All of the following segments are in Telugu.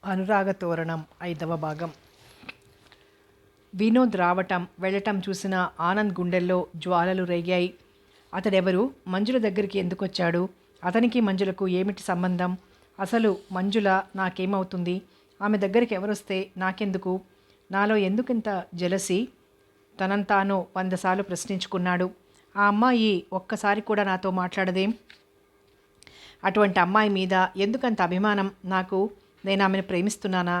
అనురాగ తోరణం 5వ భాగం. వినోద్ వెళ్ళటం చూసిన ఆనంద్ గుండెల్లో జ్వాలలు రేగాయి. అతడెవరు? మంజుల దగ్గరికి ఎందుకొచ్చాడు? అతనికి మంజులకు ఏమిటి సంబంధం? అసలు మంజుల నాకేమవుతుంది? ఆమె దగ్గరికి ఎవరొస్తే నాకెందుకు? నాలో ఎందుకింత జెలసీ? తనంతాను 100 సార్లు ప్రశ్నించుకున్నాడు. ఆ అమ్మాయి ఒక్కసారి కూడా నాతో మాట్లాడదేం? అటువంటి అమ్మాయి మీద ఎందుకంత అభిమానం నాకు? నేను ఆమెను ప్రేమిస్తున్నానా?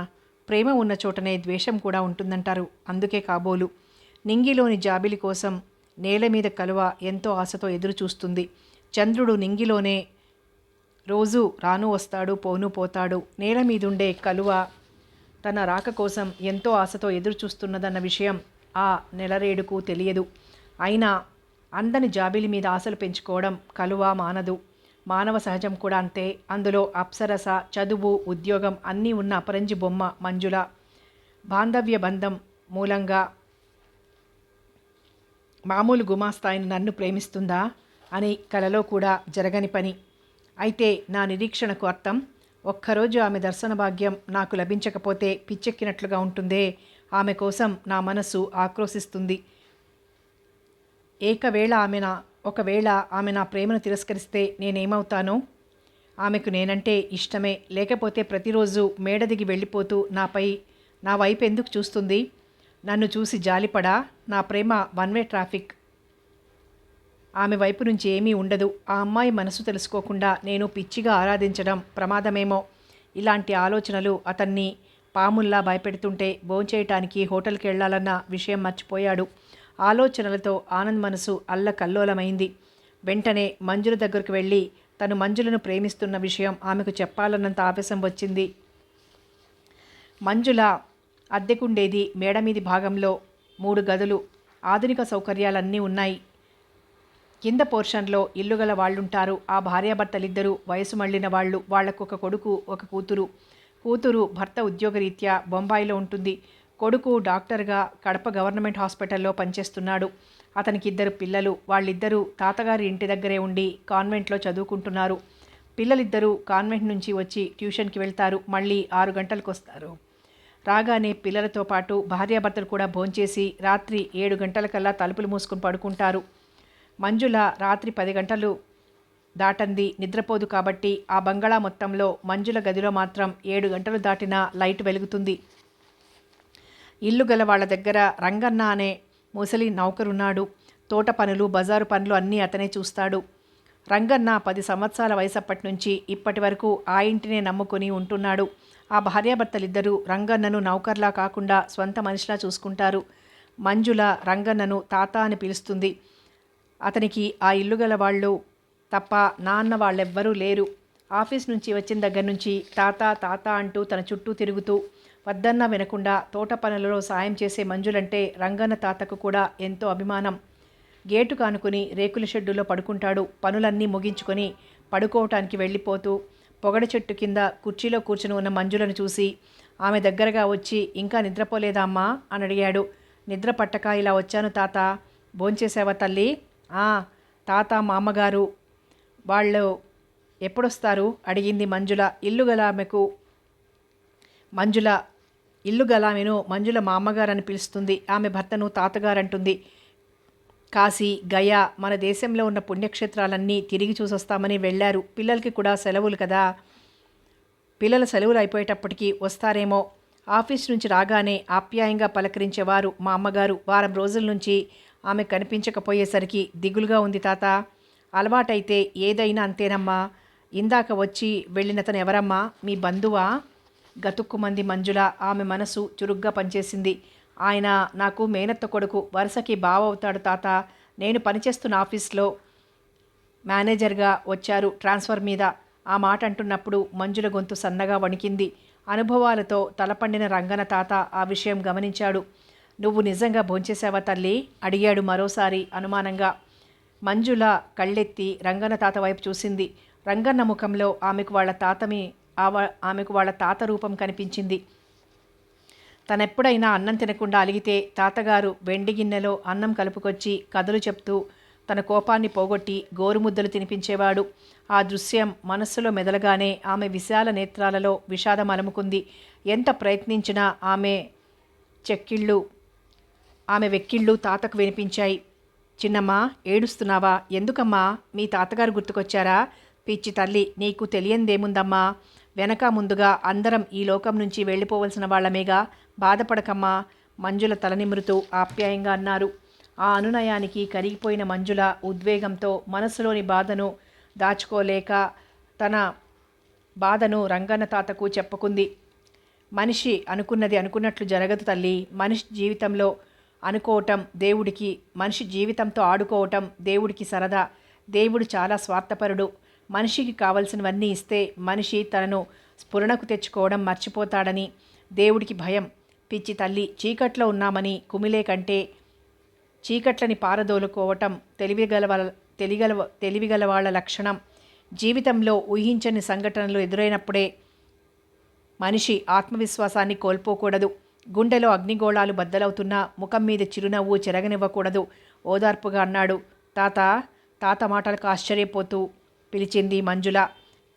ప్రేమ ఉన్న చోటనే ద్వేషం కూడా ఉంటుందంటారు. అందుకే కాబోలు నింగిలోని జాబిలి కోసం నేల మీద కలువ ఎంతో ఆశతో ఎదురు చూస్తుంది. చంద్రుడు నింగిలోనే రోజు రాను వస్తాడు, పోను పోతాడు. నేల మీదుండే కలువ తన రాక కోసం ఎంతో ఆశతో ఎదురు చూస్తున్నదన్న విషయం ఆ నెలరేడుకు తెలియదు. అయినా అందని జాబిలి మీద ఆశలు పెంచుకోవడం కలువ మానదు. మానవ సహజం కూడా అంతే. అందులో అప్సరస, చదువు, ఉద్యోగం అన్నీ ఉన్న అపరంజి బొమ్మ మంజుల. బాంధవ్య బంధం మూలంగా మామూలు గుమాస్తాయిని నన్ను ప్రేమిస్తుందా అని కలలో కూడా జరగని పని. అయితే నా నిరీక్షణకు అర్థం, ఒక్కరోజు ఆమె దర్శన భాగ్యం నాకు లభించకపోతే పిచ్చెక్కినట్లుగా ఉంటుందే. ఆమె కోసం నా మనసు ఆక్రోశిస్తుంది. ఒకవేళ ఆమె నా ప్రేమను తిరస్కరిస్తే నేనేమవుతానో? ఆమెకు నేనంటే ఇష్టమే, లేకపోతే ప్రతిరోజు మేడ దిగి వెళ్ళిపోతూ నా వైపు ఎందుకు చూస్తుంది? నన్ను చూసి జాలిపడా? నా ప్రేమ 1 వే ట్రాఫిక్. ఆమె వైపు నుంచి ఏమీ ఉండదు. ఆ అమ్మాయి మనసు తెలుసుకోకుండా నేను పిచ్చిగా ఆరాధించడం ప్రమాదమేమో. ఇలాంటి ఆలోచనలు అతన్ని పాముల్లా భయపెడుతుంటే భోంచేయటానికి హోటల్కి వెళ్లాలన్న విషయం మర్చిపోయాడు. ఆలోచనలతో ఆనంద్ మనసు అల్లకల్లోలమైంది. వెంటనే మంజుల దగ్గరకు వెళ్ళి తను మంజులను ప్రేమిస్తున్న విషయం ఆమెకు చెప్పాలన్నంత ఆవేశం వచ్చింది. మంజుల అద్దెకుండేది మేడమీది భాగంలో 3 గదులు. ఆధునిక సౌకర్యాలన్నీ ఉన్నాయి. కింద పోర్షన్లో ఇల్లు గల వాళ్ళుంటారు. ఆ భార్యాభర్తలిద్దరూ వయసు మళ్ళిన వాళ్ళు. వాళ్లకొక కొడుకు, ఒక కూతురు. కూతురు భర్త ఉద్యోగరీత్యా బొంబాయిలో ఉంటుంది. కొడుకు డాక్టర్గా కడప గవర్నమెంట్ హాస్పిటల్లో పనిచేస్తున్నాడు. అతనికి 2 పిల్లలు. వాళ్ళిద్దరూ తాతగారి ఇంటి దగ్గరే ఉండి కాన్వెంట్లో చదువుకుంటున్నారు. పిల్లలిద్దరూ కాన్వెంట్ నుంచి వచ్చి ట్యూషన్కి వెళ్తారు. మళ్ళీ 6 గంటలకు వస్తారు. రాగానే పిల్లలతో పాటు భార్యాభర్తలు కూడా భోంచేసి రాత్రి 7 గంటలకల్లా తలుపులు మూసుకుని పడుకుంటారు. మంజుల రాత్రి 10 గంటలు దాటంది నిద్రపోదు. కాబట్టి ఆ బంగళా మొత్తంలో మంజుల గదిలో మాత్రం 7 గంటలు దాటినా లైట్ వెలుగుతుంది. ఇల్లు గల వాళ్ళ దగ్గర రంగన్న అనే ముసలి నౌకరున్నాడు. తోట పనులు, బజారు పనులు అన్నీ అతనే చూస్తాడు. రంగన్న 10 సంవత్సరాల వయసప్పటి నుంచి ఇప్పటి వరకు ఆ ఇంటినే నమ్ముకొని ఉంటున్నాడు. ఆ భార్యాభర్తలిద్దరూ రంగన్నను నౌకర్లా కాకుండా స్వంత మనిషిలా చూసుకుంటారు. మంజుల రంగన్నను తాత అని పిలుస్తుంది. అతనికి ఆ ఇల్లు గల వాళ్ళు తప్ప నాన్న వాళ్ళెవ్వరూ లేరు. ఆఫీస్ నుంచి వచ్చిన దగ్గర నుంచి తాత తాత అంటూ తన చుట్టూ తిరుగుతూ వద్దన్నా వినకుండా తోట పనులలో సాయం చేసే మంజులంటే రంగన్న తాతకు కూడా ఎంతో అభిమానం. గేటు కానుకుని రేకుల షెడ్డులో పడుకుంటాడు. పనులన్నీ ముగించుకొని పడుకోవటానికి వెళ్ళిపోతూ పొగడ చెట్టు కింద కుర్చీలో కూర్చుని ఉన్న మంజులను చూసి ఆమె దగ్గరగా వచ్చి, ఇంకా నిద్రపోలేదా అమ్మా అని అడిగాడు. నిద్ర పట్టక ఇలా వచ్చాను తాత. భోంచేసావా తల్లి? తాత మా అమ్మగారు వాళ్ళు ఎప్పుడొస్తారు అడిగింది మంజుల. ఇల్లు గలామెను మంజుల మా అమ్మగారని పిలుస్తుంది. ఆమె భర్తను తాతగారంటుంది. కాశీ, గయా, మన దేశంలో ఉన్న పుణ్యక్షేత్రాలన్నీ తిరిగి చూసొస్తామని వెళ్ళారు. పిల్లలకి కూడా సెలవులు కదా. పిల్లల సెలవులు అయిపోయేటప్పటికి వస్తారేమో. ఆఫీస్ నుంచి రాగానే ఆప్యాయంగా పలకరించేవారు మా అమ్మగారు. వారం రోజుల నుంచి ఆమె కనిపించకపోయేసరికి దిగులుగా ఉంది తాత. అలవాటైతే ఏదైనా అంతేనమ్మా. ఇందాక వచ్చి వెళ్ళినతను ఎవరమ్మా? మీ బంధువా? గతుక్కుమంది మంజుల. ఆమె మనసు చురుగ్గా పనిచేసింది. ఆయన నాకు మేనత్త కొడుకు. వరుసకి బావ అవుతాడు తాత. నేను పనిచేస్తున్న ఆఫీస్లో మేనేజర్గా వచ్చారు ట్రాన్స్ఫర్ మీద. ఆ మాట అంటున్నప్పుడు మంజుల గొంతు సన్నగా వణికింది. అనుభవాలతో తలపండిన రంగన తాత ఆ విషయం గమనించాడు. నువ్వు నిజంగా భోంచేసావా తల్లి అడిగాడు మరోసారి అనుమానంగా. మంజుల కళ్ళెత్తి రంగన్న తాత వైపు చూసింది. రంగన్న ముఖంలో ఆమెకు వాళ్ళ తాత రూపం కనిపించింది. తనెప్పుడైనా అన్నం తినకుండా అలిగితే తాతగారు వెండి గిన్నెలో అన్నం కలుపుకొచ్చి కథలు చెప్తూ తన కోపాన్ని పోగొట్టి గోరుముద్దలు తినిపించేవాడు. ఆ దృశ్యం మనస్సులో మెదలగానే ఆమె విశాల నేత్రాలలో విషాదం అలుముకుంది. ఎంత ప్రయత్నించినా చెక్కిళ్ళు ఆమె వెక్కిళ్ళు తాతకు వినిపించాయి. చిన్నమ్మా, ఏడుస్తున్నావా? ఎందుకమ్మా? మీ తాతగారు గుర్తుకొచ్చారా? పిచ్చి తల్లి, నీకు తెలియందేముందమ్మా? వెనక ముందుగా అందరం ఈ లోకం నుంచి వెళ్ళిపోవలసిన వాళ్ళమేగా. బాధపడకమ్మా, మంజుల తలనిమురుతూ ఆప్యాయంగా అన్నారు. ఆ అనునయానికి కరిగిపోయిన మంజుల ఉద్వేగంతో మనసులోని బాధను దాచుకోలేక తన బాధను రంగన్న తాతకు చెప్పుకుంది. మనిషి అనుకున్నది అనుకున్నట్లు జరగదు తల్లి. మనిషి జీవితంలో అనుకోవటం దేవుడికి, మనిషి జీవితంతో ఆడుకోవటం దేవుడికి సరదా. దేవుడు చాలా స్వార్థపరుడు. మనిషికి కావలసినవన్నీ ఇస్తే మనిషి తనను స్ఫురణకు తెచ్చుకోవడం మర్చిపోతాడని దేవుడికి భయం. పిచ్చి తల్లి, చీకట్లో ఉన్నామని కుమిలే కంటే చీకట్లని పారదోలుకోవటం తెలివిగల వాళ్ళ లక్షణం. జీవితంలో ఊహించని సంఘటనలు ఎదురైనప్పుడే మనిషి ఆత్మవిశ్వాసాన్ని కోల్పోకూడదు. గుండెలో అగ్నిగోళాలు బద్దలవుతున్నా ముఖం మీద చిరునవ్వు చెరగనివ్వకూడదు. ఓదార్పుగా అన్నాడు. తాత మాటలకు ఆశ్చర్యపోతూ పిలిచింది మంజుల.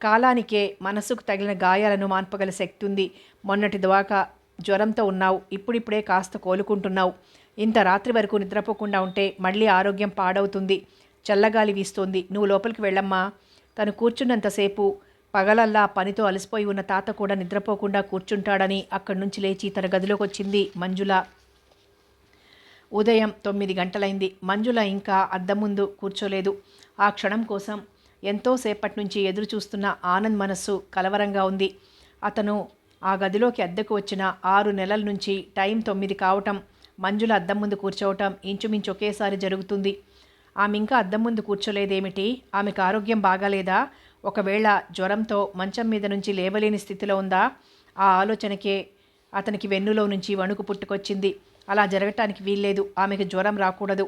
కాలానికే మనసుకు తగిలిన గాయాలను మాన్పగల శక్తి ఉంది. మొన్నటి దాకా జ్వరంతో ఉన్నావు, ఇప్పుడిప్పుడే కాస్త కోలుకుంటున్నావు. ఇంత రాత్రి వరకు నిద్రపోకుండా ఉంటే మళ్ళీ ఆరోగ్యం పాడవుతుంది. చల్లగాలి వీస్తోంది, నువ్వు లోపలికి వెళ్ళమ్మా. తను కూర్చున్నంతసేపు పగలల్లా పనితో అలసిపోయి ఉన్న తాత కూడా నిద్రపోకుండా కూర్చుంటాడని అక్కడి నుంచి లేచి తన గదిలోకి వచ్చింది మంజుల. ఉదయం 9 గంటలైంది. మంజుల ఇంకా అద్దం ముందు కూర్చోలేదు. ఆ క్షణం కోసం ఎంతోసేపటి నుంచి ఎదురు చూస్తున్న ఆనంద్ మనస్సు కలవరంగా ఉంది. అతను ఆ గదిలోకి అద్దెకు వచ్చిన 6 నెలల నుంచి టైం 9 కావటం, మంజుల అద్దం ముందు కూర్చోవటం ఇంచుమించు ఒకేసారి జరుగుతుంది. ఆమె ఇంకా అద్దం ముందు కూర్చోలేదేమిటి? ఆమెకు ఆరోగ్యం బాగాలేదా? ఒకవేళ జ్వరంతో మంచం మీద నుంచి లేవలేని స్థితిలో ఉందా? ఆ ఆలోచనకే అతనికి వెన్నులో నుంచి వణుకు పుట్టుకొచ్చింది. అలా జరగటానికి వీల్లేదు. ఆమెకు జ్వరం రాకూడదు.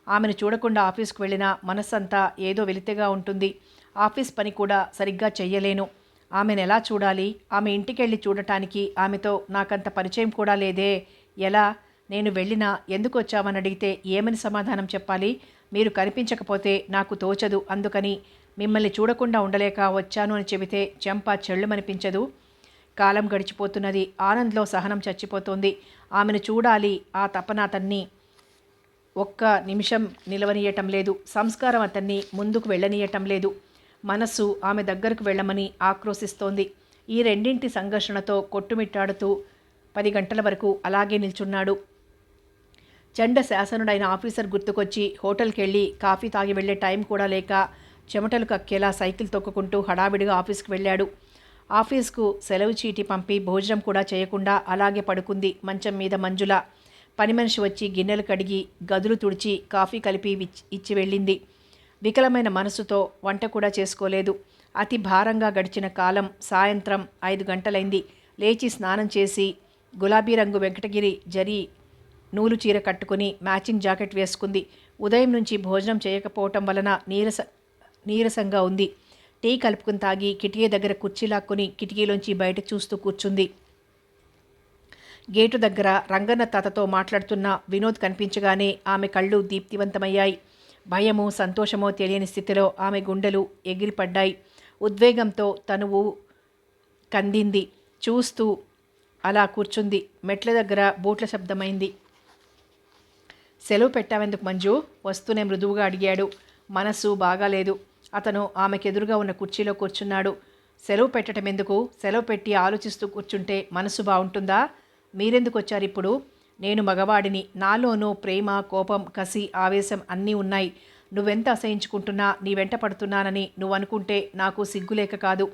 ఆమెను చూడకుండా ఆఫీస్కు వెళ్ళినా మనస్సంతా ఏదో వెలితిగా ఉంటుంది. ఆఫీస్ పని కూడా సరిగ్గా చెయ్యలేను. ఆమెను ఎలా చూడాలి? ఆమె ఇంటికెళ్ళి చూడటానికి ఆమెతో నాకంత పరిచయం కూడా లేదే. ఎలా? నేను వెళ్ళినా ఎందుకు వచ్చామని అడిగితే ఏమని సమాధానం చెప్పాలి? మీరు కనిపించకపోతే నాకు తోచదు, అందుకని మిమ్మల్ని చూడకుండా ఉండలేక వచ్చాను అని చెబితే చెంప చెళ్ళుమనిపించదు. కాలం గడిచిపోతున్నది. ఆనంద్లో సహనం చచ్చిపోతోంది. ఆమెను చూడాలి, ఆ తపన అతన్ని ఒక్క నిమిషం నిలవనీయటం లేదు. సంస్కారం అతన్ని ముందుకు వెళ్ళనీయటం లేదు. మనస్సు ఆమె దగ్గరకు వెళ్ళమని ఆక్రోశిస్తోంది. ఈ రెండింటి సంఘర్షణతో కొట్టుమిట్టాడుతూ 10 గంటల వరకు అలాగే నిల్చున్నాడు. చండ శాసనుడైన ఆఫీసర్ గుర్తుకొచ్చి హోటల్కి వెళ్ళి కాఫీ తాగి వెళ్లే టైం కూడా లేక చెమటలు కక్కేలా సైకిల్ తొక్కుకుంటూ హడావిడిగా ఆఫీస్కి వెళ్ళాడు. ఆఫీస్కు సెలవు చీటి పంపి భోజనం కూడా చేయకుండా అలాగే పడుకుంది మంచం మీద మంజుల. పని మనిషి వచ్చి గిన్నెలు కడిగి గదులు తుడిచి కాఫీ కలిపి ఇచ్చి వెళ్ళింది. వికలమైన మనసుతో వంట కూడా చేసుకోలేదు. అతి భారంగా గడిచిన కాలం. సాయంత్రం 5 గంటలైంది. లేచి స్నానం చేసి గులాబీ రంగు వెంకటగిరి జరీ నూలు చీర కట్టుకుని మ్యాచింగ్ జాకెట్ వేసుకుంది. ఉదయం నుంచి భోజనం చేయకపోవటం వలన నీరసంగా ఉంది. టీ కలుపుకుని తాగి కిటికీ దగ్గర కుర్చీ లాక్కుని కిటికీలోంచి బయటకు చూస్తూ కూర్చుంది. గేటు దగ్గర రంగన్న తాతతో మాట్లాడుతున్న వినోద్ కనిపించగానే ఆమె కళ్ళు దీప్తివంతమయ్యాయి. భయమో సంతోషమో తెలియని స్థితిలో ఆమె గుండెలు ఎగిరిపడ్డాయి. ఉద్వేగంతో తనువు కందింది. చూస్తూ అలా కూర్చుంది. మెట్ల దగ్గర బూట్ల శబ్దమైంది. సెలవు పెట్టావెందుకు మంజు? వస్తూనే మృదువుగా అడిగాడు. మనసు బాగాలేదు. అతను ఆమెకెదురుగా ఉన్న కుర్చీలో కూర్చున్నాడు. సెలవు పెట్టడం ఎందుకు? సెలవు పెట్టి ఆలోచిస్తూ కూర్చుంటే మనసు బాగుంటుందా? మీరెందుకు వచ్చారిప్పుడు? నేను మగవాడిని. నాలోనూ ప్రేమ, కోపం, కసి, ఆవేశం అన్నీ ఉన్నాయి. నువ్వెంత అసహించుకుంటున్నా నీ వెంట పడుతున్నానని నువ్వు అనుకుంటే నాకు సిగ్గులేక కాదు,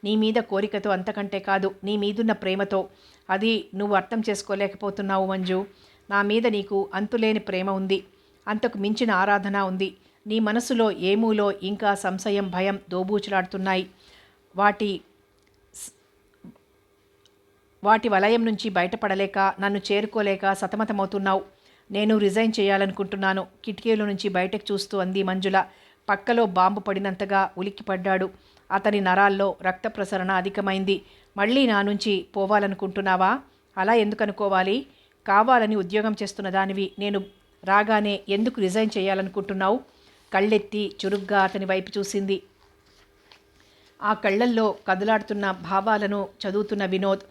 నీ మీద కోరికతో, అంతకంటే కాదు నీ మీదున్న ప్రేమతో. అది నువ్వు అర్థం చేసుకోలేకపోతున్నావు మంజు. నా మీద నీకు అంతులేని ప్రేమ ఉంది. అంతకు మించిన ఆరాధన ఉంది. నీ మనసులో ఏమూలో ఇంకా సంశయం, భయం దోబూచులాడుతున్నాయి. వాటి వలయం నుంచి బయటపడలేక, నన్ను చేరుకోలేక సతమతమవుతున్నావు. నేను రిజైన్ చేయాలనుకుంటున్నాను. కిటికీలో నుంచి బయటకు చూస్తూ అంది మంజుల. పక్కలో బాంబు పడినంతగా ఉలిక్కిపడ్డాడు. అతని నరాల్లో రక్త ప్రసరణ అధికమైంది. మళ్ళీ నా నుంచి పోవాలనుకుంటున్నావా? అలా ఎందుకు అనుకోవాలి? కావాలని ఉద్యోగం చేస్తున్న దానివి నేను రాగానే ఎందుకు రిజైన్ చేయాలనుకుంటున్నావు? కళ్ళెత్తి చురుగ్గా అతని వైపు చూసింది. ఆ కళ్ళల్లో కదులాడుతున్న భావాలను చదువుతున్న వినోద్.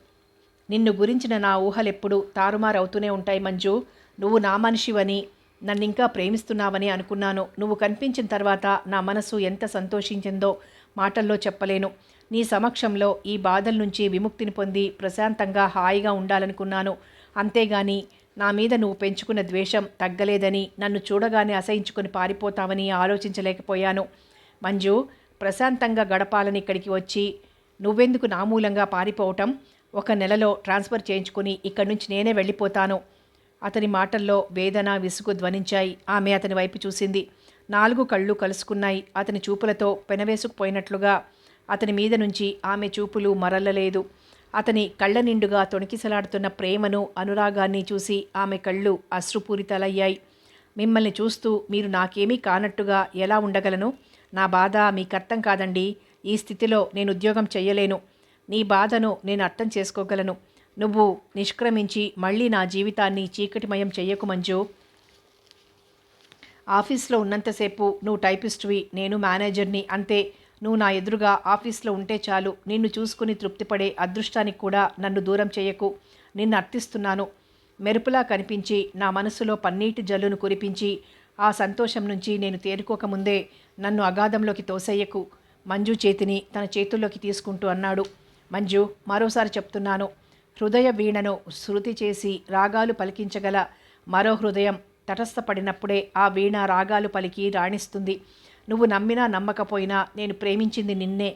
నిన్ను గురించిన నా ఊహలెప్పుడు తారుమారవుతూనే ఉంటాయి మంజు. నువ్వు నా మనిషివని, నన్నింకా ప్రేమిస్తున్నావని అనుకున్నాను. నువ్వు కనిపించిన తర్వాత నా మనసు ఎంత సంతోషించిందో మాటల్లో చెప్పలేను. నీ సమక్షంలో ఈ బాధల నుంచి విముక్తిని పొంది ప్రశాంతంగా హాయిగా ఉండాలనుకున్నాను. అంతేగాని నా మీద నువ్వు పెంచుకున్న ద్వేషం తగ్గలేదని, నన్ను చూడగానే అసహించుకొని పారిపోతావని ఆలోచించలేకపోయాను. మంజు, ప్రశాంతంగా గడపాలని ఇక్కడికి వచ్చి నువ్వెందుకు నా మూలంగా పారిపోవటం? 1 నెలలో ట్రాన్స్ఫర్ చేయించుకుని ఇక్కడి నుంచి నేనే వెళ్ళిపోతాను. అతని మాటల్లో వేదన, విసుగు ధ్వనించాయి. ఆమె అతని వైపు చూసింది. 4 కళ్ళు కలుసుకున్నాయి. అతని చూపులతో పెనవేసుకుపోయినట్లుగా అతని మీద నుంచి ఆమె చూపులు మరలలేదు. అతని కళ్ళ నిండుగా తొణికిసలాడుతున్న ప్రేమను, అనురాగాన్ని చూసి ఆమె కళ్ళు అశ్రుపూరితలయ్యాయి. మిమ్మల్ని చూస్తూ మీరు నాకేమీ కానట్టుగా ఎలా ఉండగలను? నా బాధ మీకర్థం కాదండి. ఈ స్థితిలో నేను ఉద్యోగం చెయ్యలేను. నీ బాధను నేను అర్థం చేసుకోగలను. నువ్వు నిష్క్రమించి మళ్ళీ నా జీవితాన్ని చీకటిమయం చెయ్యకు మంజు. ఆఫీస్లో ఉన్నంతసేపు నువ్వు టైపిస్ట్వి, నేను మేనేజర్ని, అంతే. నువ్వు నా ఎదురుగా ఆఫీస్లో ఉంటే చాలు. నిన్ను చూసుకుని తృప్తిపడే అదృష్టానికి కూడా నన్ను దూరం చేయకు. నిన్ను అర్థిస్తున్నాను. మెరుపులా కనిపించి నా మనసులో పన్నీటి జల్లును కురిపించి ఆ సంతోషం నుంచి నేను తేరుకోకముందే నన్ను అగాధంలోకి తోసేయకు. మంజు చేతిని తన చేతుల్లోకి తీసుకుంటూ అన్నాడు. మంజు, మరోసారి చెప్తున్నాను. హృదయ వీణను శృతి చేసి రాగాలు పలికించగల మరో హృదయం తటస్థపడినప్పుడే ఆ వీణ రాగాలు పలికి రాణిస్తుంది. నువ్వు నమ్మినా నమ్మకపోయినా నేను ప్రేమించింది నిన్నే.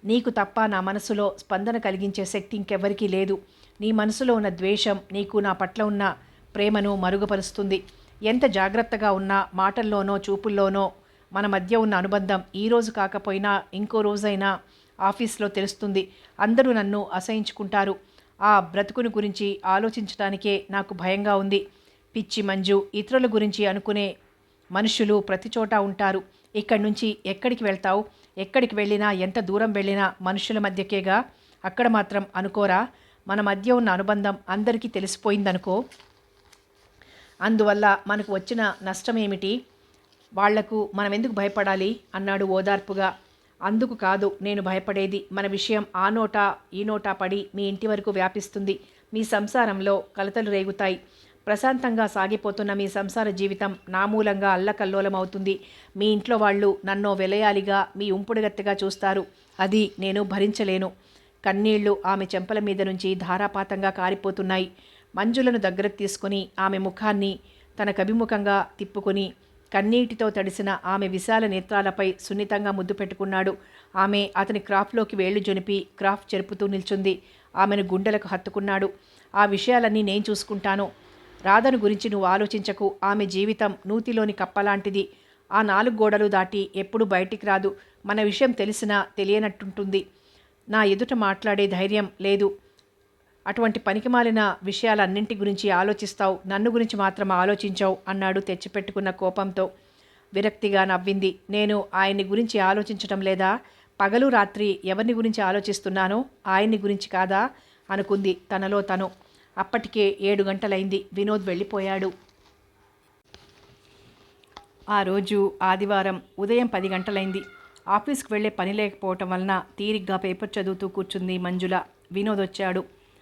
నీకు తప్ప నా మనసులో స్పందన కలిగించే శక్తి ఇంకెవ్వరికీ లేదు. నీ మనసులో ఉన్న ద్వేషం నీకు నా పట్ల ఉన్న ప్రేమను మరుగుపరుస్తుంది. ఎంత జాగ్రత్తగా ఉన్నా మాటల్లోనో చూపుల్లోనో మన మధ్య ఉన్న అనుబంధం ఈ రోజు కాకపోయినా ఇంకో రోజైనా ఆఫీస్లో తెలుస్తుంది. అందరూ నన్ను అసహించుకుంటారు. ఆ బ్రతుకుని గురించి ఆలోచించడానికే నాకు భయంగా ఉంది. పిచ్చి మంజు, ఇతరుల గురించి అనుకునే మనుషులు ప్రతి చోట ఉంటారు. ఇక్కడి నుంచి ఎక్కడికి వెళ్తావు? ఎక్కడికి వెళ్ళినా, ఎంత దూరం వెళ్ళినా మనుషుల మధ్యకేగా. అక్కడ మాత్రం అనుకోరా? మన మధ్య ఉన్న అనుబంధం అందరికీ తెలిసిపోయిందనుకో. అందువల్ల మనకు వచ్చిన నష్టం ఏమిటి? వాళ్లకు మనం ఎందుకు భయపడాలి? అన్నాడు ఓదార్పుగా. అందుకు కాదు నేను భయపడేది. మన విషయం ఆ నోటా ఈ నోటా పడి మీ ఇంటి వరకు వ్యాపిస్తుంది. మీ సంసారంలో కలతలు రేగుతాయి. ప్రశాంతంగా సాగిపోతున్న మీ సంసార జీవితం నా మూలంగా అల్లకల్లోలమవుతుంది. మీ ఇంట్లో వాళ్ళు నన్నో వెలయాలిగా, మీ ఉంపుడుగత్తెగా చూస్తారు. అది నేను భరించలేను. కన్నీళ్లు ఆమె చెంపల మీద నుంచి ధారాపాతంగా కారిపోతున్నాయి. మంజులను దగ్గరకు తీసుకుని ఆమె ముఖాన్ని తనకభిముఖంగా తిప్పుకొని కన్నీటితో తడిసిన ఆమె విశాల నేత్రాలపై సున్నితంగా ముద్దు పెట్టుకున్నాడు. ఆమె అతని క్రాఫ్లోకి వేళ్లు జొనిపి క్రాఫ్ చెరుపుతూ నిల్చుంది. ఆమెను గుండెలకు హత్తుకున్నాడు. ఆ విషయాలన్నీ నేను చూసుకుంటాను. రాధను గురించి నువ్వు ఆలోచించకు. ఆమె జీవితం నూతిలోని కప్పలాంటిది. ఆ 4 గోడలు దాటి ఎప్పుడు బయటికి రాదు. మన విషయం తెలిసినా తెలియనట్టుంటుంది. నా ఎదుట మాట్లాడే ధైర్యం లేదు. అటువంటి పనికిమాలిన విషయాలన్నింటి గురించి ఆలోచిస్తావు, నన్ను గురించి మాత్రం ఆలోచించావు అన్నాడు తెచ్చిపెట్టుకున్న కోపంతో. విరక్తిగా నవ్వింది. నేను ఆయన్ని గురించి ఆలోచించటం లేదా? పగలు రాత్రి ఎవరిని గురించి ఆలోచిస్తున్నానో ఆయన్ని గురించి కాదా అనుకుంది తనలో తను. అప్పటికే 7 గంటలైంది. వినోద్ వెళ్ళిపోయాడు. ఆ రోజు ఆదివారం ఉదయం 10 గంటలైంది. ఆఫీస్కి వెళ్లే పని లేకపోవటం వలన తీరిగ్గా పేపర్ చదువుతూ కూర్చుంది మంజుల. వినోద్ వచ్చాడు.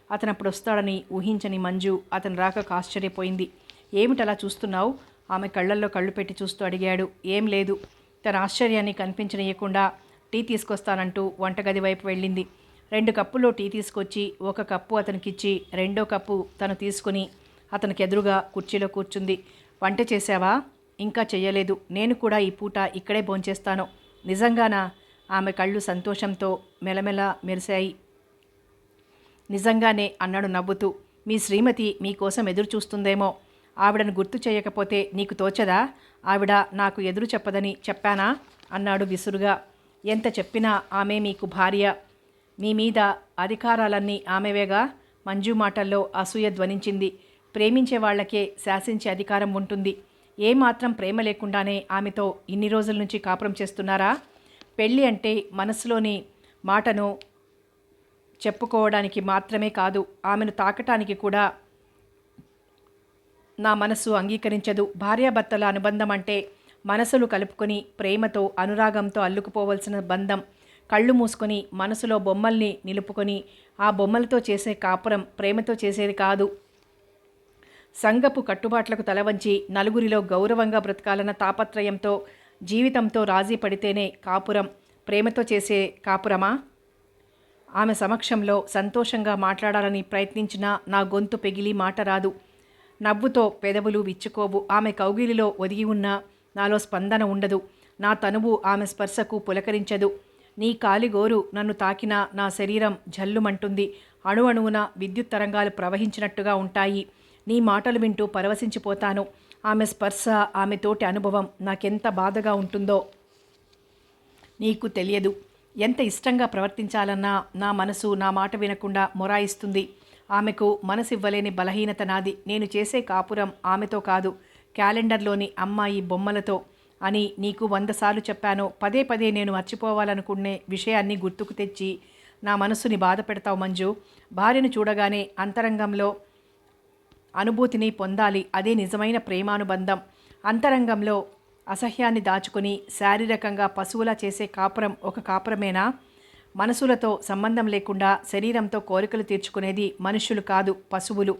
అతను అప్పుడు వస్తాడని ఊహించని మంజు అతను రాకకు ఆశ్చర్యపోయింది. ఏమిటలా చూస్తున్నావు? ఆమె కళ్ళల్లో కళ్ళు పెట్టి చూస్తూ అడిగాడు. ఏం లేదు. తన ఆశ్చర్యాన్ని కనిపించనీయకుండా టీ తీసుకొస్తానంటూ వంటగది వైపు వెళ్ళింది. 2 కప్పుల్లో టీ తీసుకొచ్చి 1 కప్పు అతనికిచ్చి 2వ కప్పు తను తీసుకుని అతనికి ఎదురుగా కుర్చీలో కూర్చుంది. వంట చేశావా? ఇంకా చెయ్యలేదు. నేను కూడా ఈ పూట ఇక్కడే భోంచేస్తాను. నిజంగానా? ఆమె కళ్ళు సంతోషంతో మెలమెల మెరిశాయి. నిజంగానే అన్నాడు నవ్వుతూ. మీ శ్రీమతి మీకోసం ఎదురు చూస్తుందేమో. ఆవిడను గుర్తు చేయకపోతే నీకు తోచదా? ఆవిడ నాకు ఎదురు చెప్పదని చెప్పానా అన్నాడు విసురుగా. ఎంత చెప్పినా ఆమె మీకు భార్య. మీ మీద అధికారాలన్నీ ఆమెవేగా. మంజు మాటల్లో అసూయ ధ్వనించింది. ప్రేమించే వాళ్లకే శాసించే అధికారం ఉంటుంది. ఏమాత్రం ప్రేమ లేకుండానే ఆమెతో ఇన్ని రోజుల నుంచి కాపురం చేస్తున్నారా? పెళ్ళి అంటే మనసులోని మాటను చెప్పుకోవడానికి మాత్రమే కాదు, ఆమెను తాకటానికి కూడా నా మనసు అంగీకరించదు. భార్యాభర్తల అనుబంధం అంటే మనసులు కలుపుకొని ప్రేమతో అనురాగంతో అల్లుకుపోవలసిన బంధం. కళ్ళు మూసుకొని మనసులో బొమ్మల్ని నిలుపుకొని ఆ బొమ్మలతో చేసే కాపురం ప్రేమతో చేసేది కాదు. సంఘపు కట్టుబాట్లకు తలవంచి నలుగురిలో గౌరవంగా బ్రతకాలన్న తాపత్రయంతో జీవితంతో రాజీ పడితేనే కాపురం. ప్రేమతో చేసే కాపురమా? ఆమె సమక్షంలో సంతోషంగా మాట్లాడాలని ప్రయత్నించినా నా గొంతు పెగిలి మాట రాదు. నవ్వుతో పెదవులు విచ్చుకోవు. ఆమె కౌగిలిలో ఒదిగి ఉన్నా నాలో స్పందన ఉండదు. నా తనువు ఆమె స్పర్శకు పులకరించదు. నీ కాలిగోరు నన్ను తాకినా నా శరీరం జల్లుమంటుంది. అణువణువున విద్యుత్ తరంగాలు ప్రవహించినట్టుగా ఉంటాయి. నీ మాటలు వింటూ పరవశించిపోతాను. ఆమె స్పర్శ, ఆమె తోటి అనుభవం నాకెంత బాధగా ఉంటుందో నీకు తెలియదు. ఎంత ఇష్టంగా ప్రవర్తించాలన్నా నా మనసు నా మాట వినకుండా మొరాయిస్తుంది. ఆమెకు మనసివ్వలేని బలహీనత నాది. నేను చేసే కాపురం ఆమెతో కాదు, క్యాలెండర్లోని అమ్మాయి బొమ్మలతో అని నీకు 100 సార్లు చెప్పాను. పదే పదే నేను మర్చిపోవాలనుకునే విషయాన్ని గుర్తుకు తెచ్చి నా మనసుని బాధ పెడతావు మంజు. భార్యను చూడగానే అంతరంగంలో అనుభూతిని పొందాలి. అదే నిజమైన ప్రేమానుబంధం. అంతరంగంలో అసహ్యాన్ని దాచుకొని శారీరకంగా పశువులా చేసే కాపురం ఒక కాపురమేనా? మనసులతో సంబంధం లేకుండా శరీరంతో కోరికలు తీర్చుకునేది మనుష్యులు కాదు, పశువులు.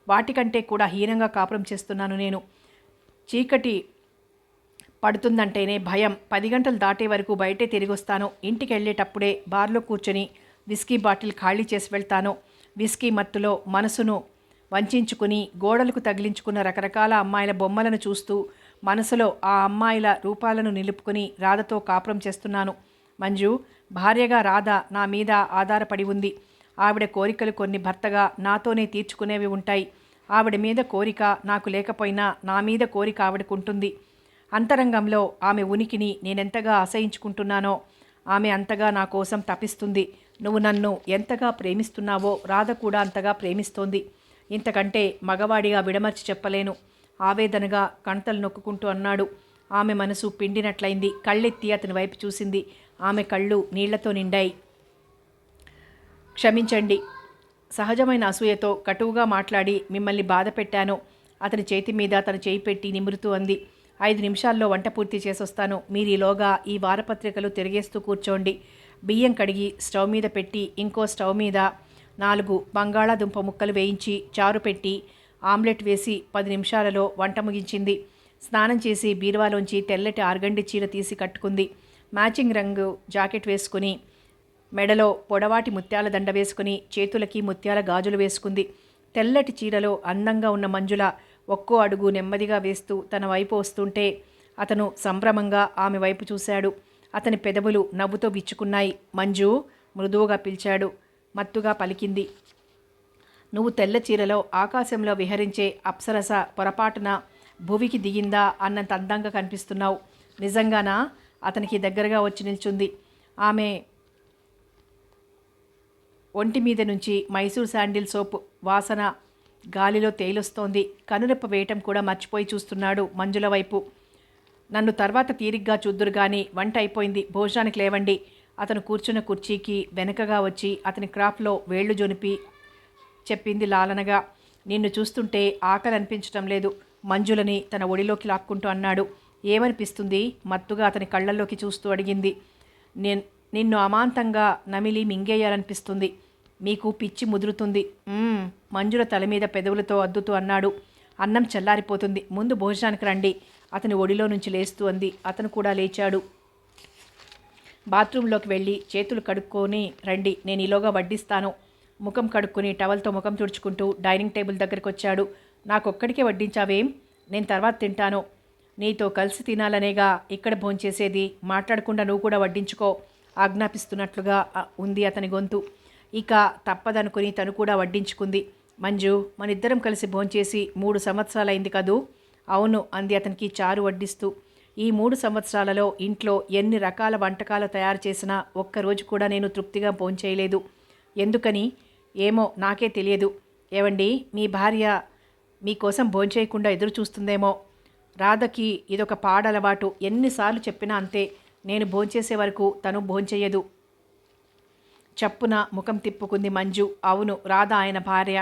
వాటికంటే కూడా హీనంగా కాపురం చేస్తున్నాను నేను. చీకటి పడుతుందంటేనే భయం. 10 గంటలు దాటే వరకు బయటే తిరిగొస్తాను. ఇంటికి వెళ్ళేటప్పుడే బార్లో కూర్చొని విస్కీ బాటిల్ ఖాళీ చేసి వెళ్తాను. విస్కీ మత్తులో మనసును వంచుకుని గోడలకు తగిలించుకున్న రకరకాల అమ్మాయిల బొమ్మలను చూస్తూ మనసులో ఆ అమ్మాయిల రూపాలను నిలుపుకొని రాధతో కాపురం చేస్తున్నాను. మంజు, భార్యగా రాధ నా మీద ఆధారపడి ఉంది. ఆవిడ కోరికలు కొన్ని భర్తగా నాతోనే తీర్చుకునేవి ఉంటాయి. ఆవిడ మీద కోరిక నాకు లేకపోయినా నా మీద కోరిక ఆవిడకుంటుంది. అంతరంగంలో ఆమె ఉనికిని నేనెంతగా అసహించుకుంటున్నానో ఆమె అంతగా నా కోసం తపిస్తుంది. నువ్వు నన్ను ఎంతగా ప్రేమిస్తున్నావో రాధ కూడా అంతగా ప్రేమిస్తోంది. ఇంతకంటే మగవాడిగా విడమర్చి చెప్పలేను, ఆవేదనగా కణతలు నొక్కుంటూ అన్నాడు. ఆమె మనసు పిండినట్లయింది. కళ్ళెత్తి అతని వైపు చూసింది. ఆమె కళ్ళు నీళ్లతో నిండాయి. క్షమించండి, సహజమైన అసూయతో కటువుగా మాట్లాడి మిమ్మల్ని బాధ పెట్టాను. అతని చేతి మీద తన చేయి పెట్టి నిమురుతూ అంది. 5 నిమిషాల్లో వంట పూర్తి చేసొస్తాను. మీరీలోగా ఈ వారపత్రికలు తిరిగేస్తూ కూర్చోండి. బియ్యం కడిగి స్టవ్ మీద పెట్టి ఇంకో స్టవ్ మీద 4 బంగాళాదుంప ముక్కలు వేయించి చారు పెట్టి ఆమ్లెట్ వేసి 10 నిమిషాలలో వంట ముగించింది. స్నానం చేసి బీరువాలోంచి తెల్లటి ఆర్గండి చీర తీసి కట్టుకుంది. మ్యాచింగ్ రంగు జాకెట్ వేసుకుని మెడలో పొడవాటి ముత్యాల దండ వేసుకుని చేతులకి ముత్యాల గాజులు వేసుకుంది. తెల్లటి చీరలో అందంగా ఉన్న మంజుల ఒక్కో అడుగు నెమ్మదిగా వేస్తూ తన వైపు వస్తుంటే అతను సంభ్రమంగా ఆమె వైపు చూశాడు. అతని పెదవులు నవ్వుతో విచ్చుకున్నాయి. మంజు, మృదువుగా పిలిచాడు. మత్తుగా పలికింది. నువ్వు తెల్ల చీరలో ఆకాశంలో విహరించే అప్సరస పొరపాటున భువికి దిగిందా అన్నంత అందంగా కనిపిస్తున్నావు. నిజంగానా? అతనికి దగ్గరగా వచ్చి నిల్చుంది. ఆమె ఒంటి మీద నుంచి మైసూర్ శాండిల్ సోపు వాసన గాలిలో తేలొస్తోంది. కనురెప్ప వేయటం కూడా మర్చిపోయి చూస్తున్నాడు మంజుల వైపు. నన్ను తర్వాత తీరిగ్గా చూద్దురు గాని వంట అయిపోయింది, భోజనానికి లేవండి. అతను కూర్చున్న కుర్చీకి వెనకగా వచ్చి అతని క్రాఫ్లో వేళ్లు జొనిపి చెప్పింది లాలనగా. నిన్ను చూస్తుంటే ఆకలి అనిపించటం లేదు, మంజులని తన ఒడిలోకి లాక్కుంటూ అన్నాడు. ఏమనిపిస్తుంది? మత్తుగా అతని కళ్ళల్లోకి చూస్తూ అడిగింది. నిన్ను అమాంతంగా నమిలి మింగేయాలనిపిస్తుంది. మీకు పిచ్చి ముదురుతుంది. మంజుల తల మీద పెదవులతో అద్దుతూ అన్నాడు. అన్నం చల్లారిపోతుంది, ముందు భోజనానికి రండి. అతని ఒడిలో నుంచి లేస్తూ అంది. అతను కూడా లేచాడు. బాత్రూంలోకి వెళ్ళి చేతులు కడుక్కొని రండి, నేను ఈలోగా వడ్డిస్తాను. ముఖం కడుక్కొని టవల్తో ముఖం తుడుచుకుంటూ డైనింగ్ టేబుల్ దగ్గరికి వచ్చాడు. నాకొక్కడికే వడ్డించావేం? నేను తర్వాత తింటాను. నీతో కలిసి తినాలనేగా ఇక్కడ భోంచేసేది. మాట్లాడకుండా నువ్వు కూడా వడ్డించుకో ఆజ్ఞాపిస్తున్నట్లుగా ఉంది అతని గొంతు. ఇక తప్పదనుకుని తను కూడా వడ్డించుకుంది. మంజు, మనిద్దరం కలిసి భోంచేసి 3 సంవత్సరాలైంది కదూ? అవును అంది అతనికి చారు వడ్డిస్తూ. ఈ 3 సంవత్సరాలలో ఇంట్లో ఎన్ని రకాల వంటకాలు తయారు చేసినా ఒక్కరోజు కూడా నేను తృప్తిగా భోంచేయలేదు. ఎందుకని ఏమో నాకే తెలియదు. ఏవండి, మీ భార్య మీకోసం భోంచేయకుండా ఎదురు చూస్తుందేమో. రాధకి ఇదొక పాడలవాటు. ఎన్నిసార్లు చెప్పినా అంతే. నేను భోంచేసే వరకు తను భోంచెయ్యదు. చప్పున ముఖం తిప్పుకుంది మంజు. అవును, రాధ ఆయన భార్య.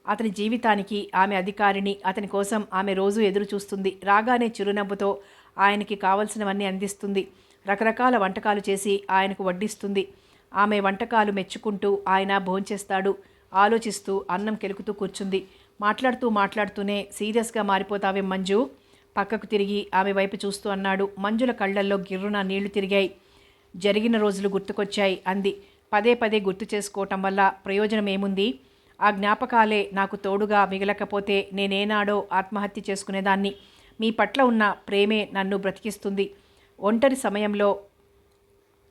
అతని జీవితానికి ఆమె అధికారిని. అతని కోసం ఆమె రోజు ఎదురు చూస్తుంది. రాగానే చిరునవ్వుతో ఆయనకి కావలసినవన్నీ అందిస్తుంది. రకరకాల వంటకాలు చేసి ఆయనకు వడ్డిస్తుంది. ఆమె వంటకాలు మెచ్చుకుంటూ ఆయన భోంచేస్తాడు. ఆలోచిస్తూ అన్నం కెలుకుతూ కూర్చుంది. మాట్లాడుతూనే సీరియస్గా మారిపోతావే మంజు? పక్కకు తిరిగి ఆమె వైపు చూస్తూ అన్నాడు. మంజుల కళ్ళల్లో గిర్రున నీళ్లు తిరిగాయి. జరిగిన రోజులు గుర్తుకొచ్చాయి అంది. పదే పదే గుర్తు చేసుకోవటం వల్ల ప్రయోజనం ఏముంది? ఆ జ్ఞాపకాలే నాకు తోడుగా మిగలకపోతే నేనేనాడో ఆత్మహత్య చేసుకునేదాన్ని. మీ పట్ల ఉన్న ప్రేమే నన్ను బ్రతికిస్తుంది. ఒంటరి సమయంలో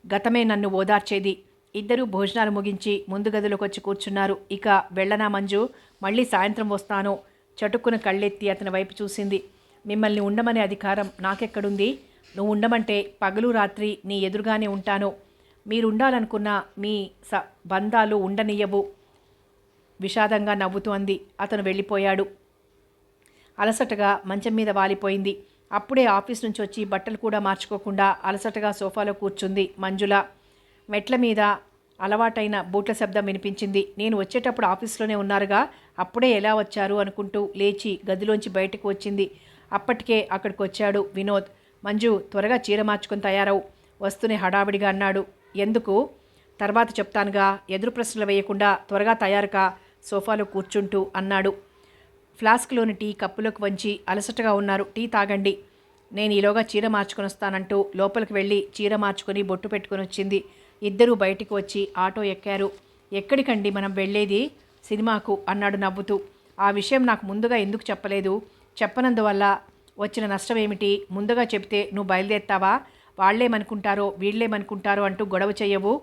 గతమే నన్ను ఓదార్చేది. ఇద్దరూ భోజనాలు ముగించి ముందు గదిలోకి వచ్చి కూర్చున్నారు. ఇక వెళ్ళనా మంజు? మళ్ళీ సాయంత్రం వస్తాను. చటుక్కున కళ్ళెత్తి అతని వైపు చూసింది. మిమ్మల్ని ఉండమనే అధికారం నాకెక్కడుంది? నువ్వు ఉండమంటే పగలు రాత్రి నీ ఎదురుగానే ఉంటాను. మీరుండాలనుకున్న మీ బంధాలు ఉండనియ్యవు. విషాదంగా నవ్వుతూ అంది. అతను వెళ్ళిపోయాడు. అలసటగా మంచం మీద వాలిపోయింది. అప్పుడే ఆఫీస్ నుంచి వచ్చి బట్టలు కూడా మార్చుకోకుండా అలసటగా సోఫాలో కూర్చుంది మంజుల. మెట్ల మీద అలవాటైన బూట్ల శబ్దం వినిపించింది. నేను వచ్చేటప్పుడు ఆఫీస్లోనే ఉన్నారుగా, అప్పుడే ఎలా వచ్చారు అనుకుంటూ లేచి గదిలోంచి బయటకు వచ్చింది. అప్పటికే అక్కడికి వచ్చాడు వినోద్. మంజు, త్వరగా చీర మార్చుకొని తయారవు వస్తూనే హడావిడిగా అన్నాడు. ఎందుకు? తర్వాత చెప్తానుగా. ఎదురు ప్రశ్నలు వేయకుండా త్వరగా తయారుకా సోఫాలో కూర్చుంటూ అన్నాడు. ఫ్లాస్క్లోని టీ కప్పులోకి వంచి, అలసటగా ఉన్నారు, టీ తాగండి, నేను ఈలోగా చీర మార్చుకొని వస్తానంటూ లోపలికి వెళ్ళి చీర మార్చుకొని బొట్టు పెట్టుకొని వచ్చింది. ఇద్దరూ బయటికి వచ్చి ఆటో ఎక్కారు. ఎక్కడికండి మనం వెళ్ళేది? సినిమాకు అన్నాడు నవ్వుతూ. ఆ విషయం నాకు ముందుగా ఎందుకు చెప్పలేదు? చెప్పనందువల్ల వచ్చిన నష్టం ఏమిటి? ముందుగా చెప్తే నువ్వు బయలుదేరుతావా? వాళ్లేమనుకుంటారో వీళ్లేమనుకుంటారో అంటూ గొడవ చెయ్యవు.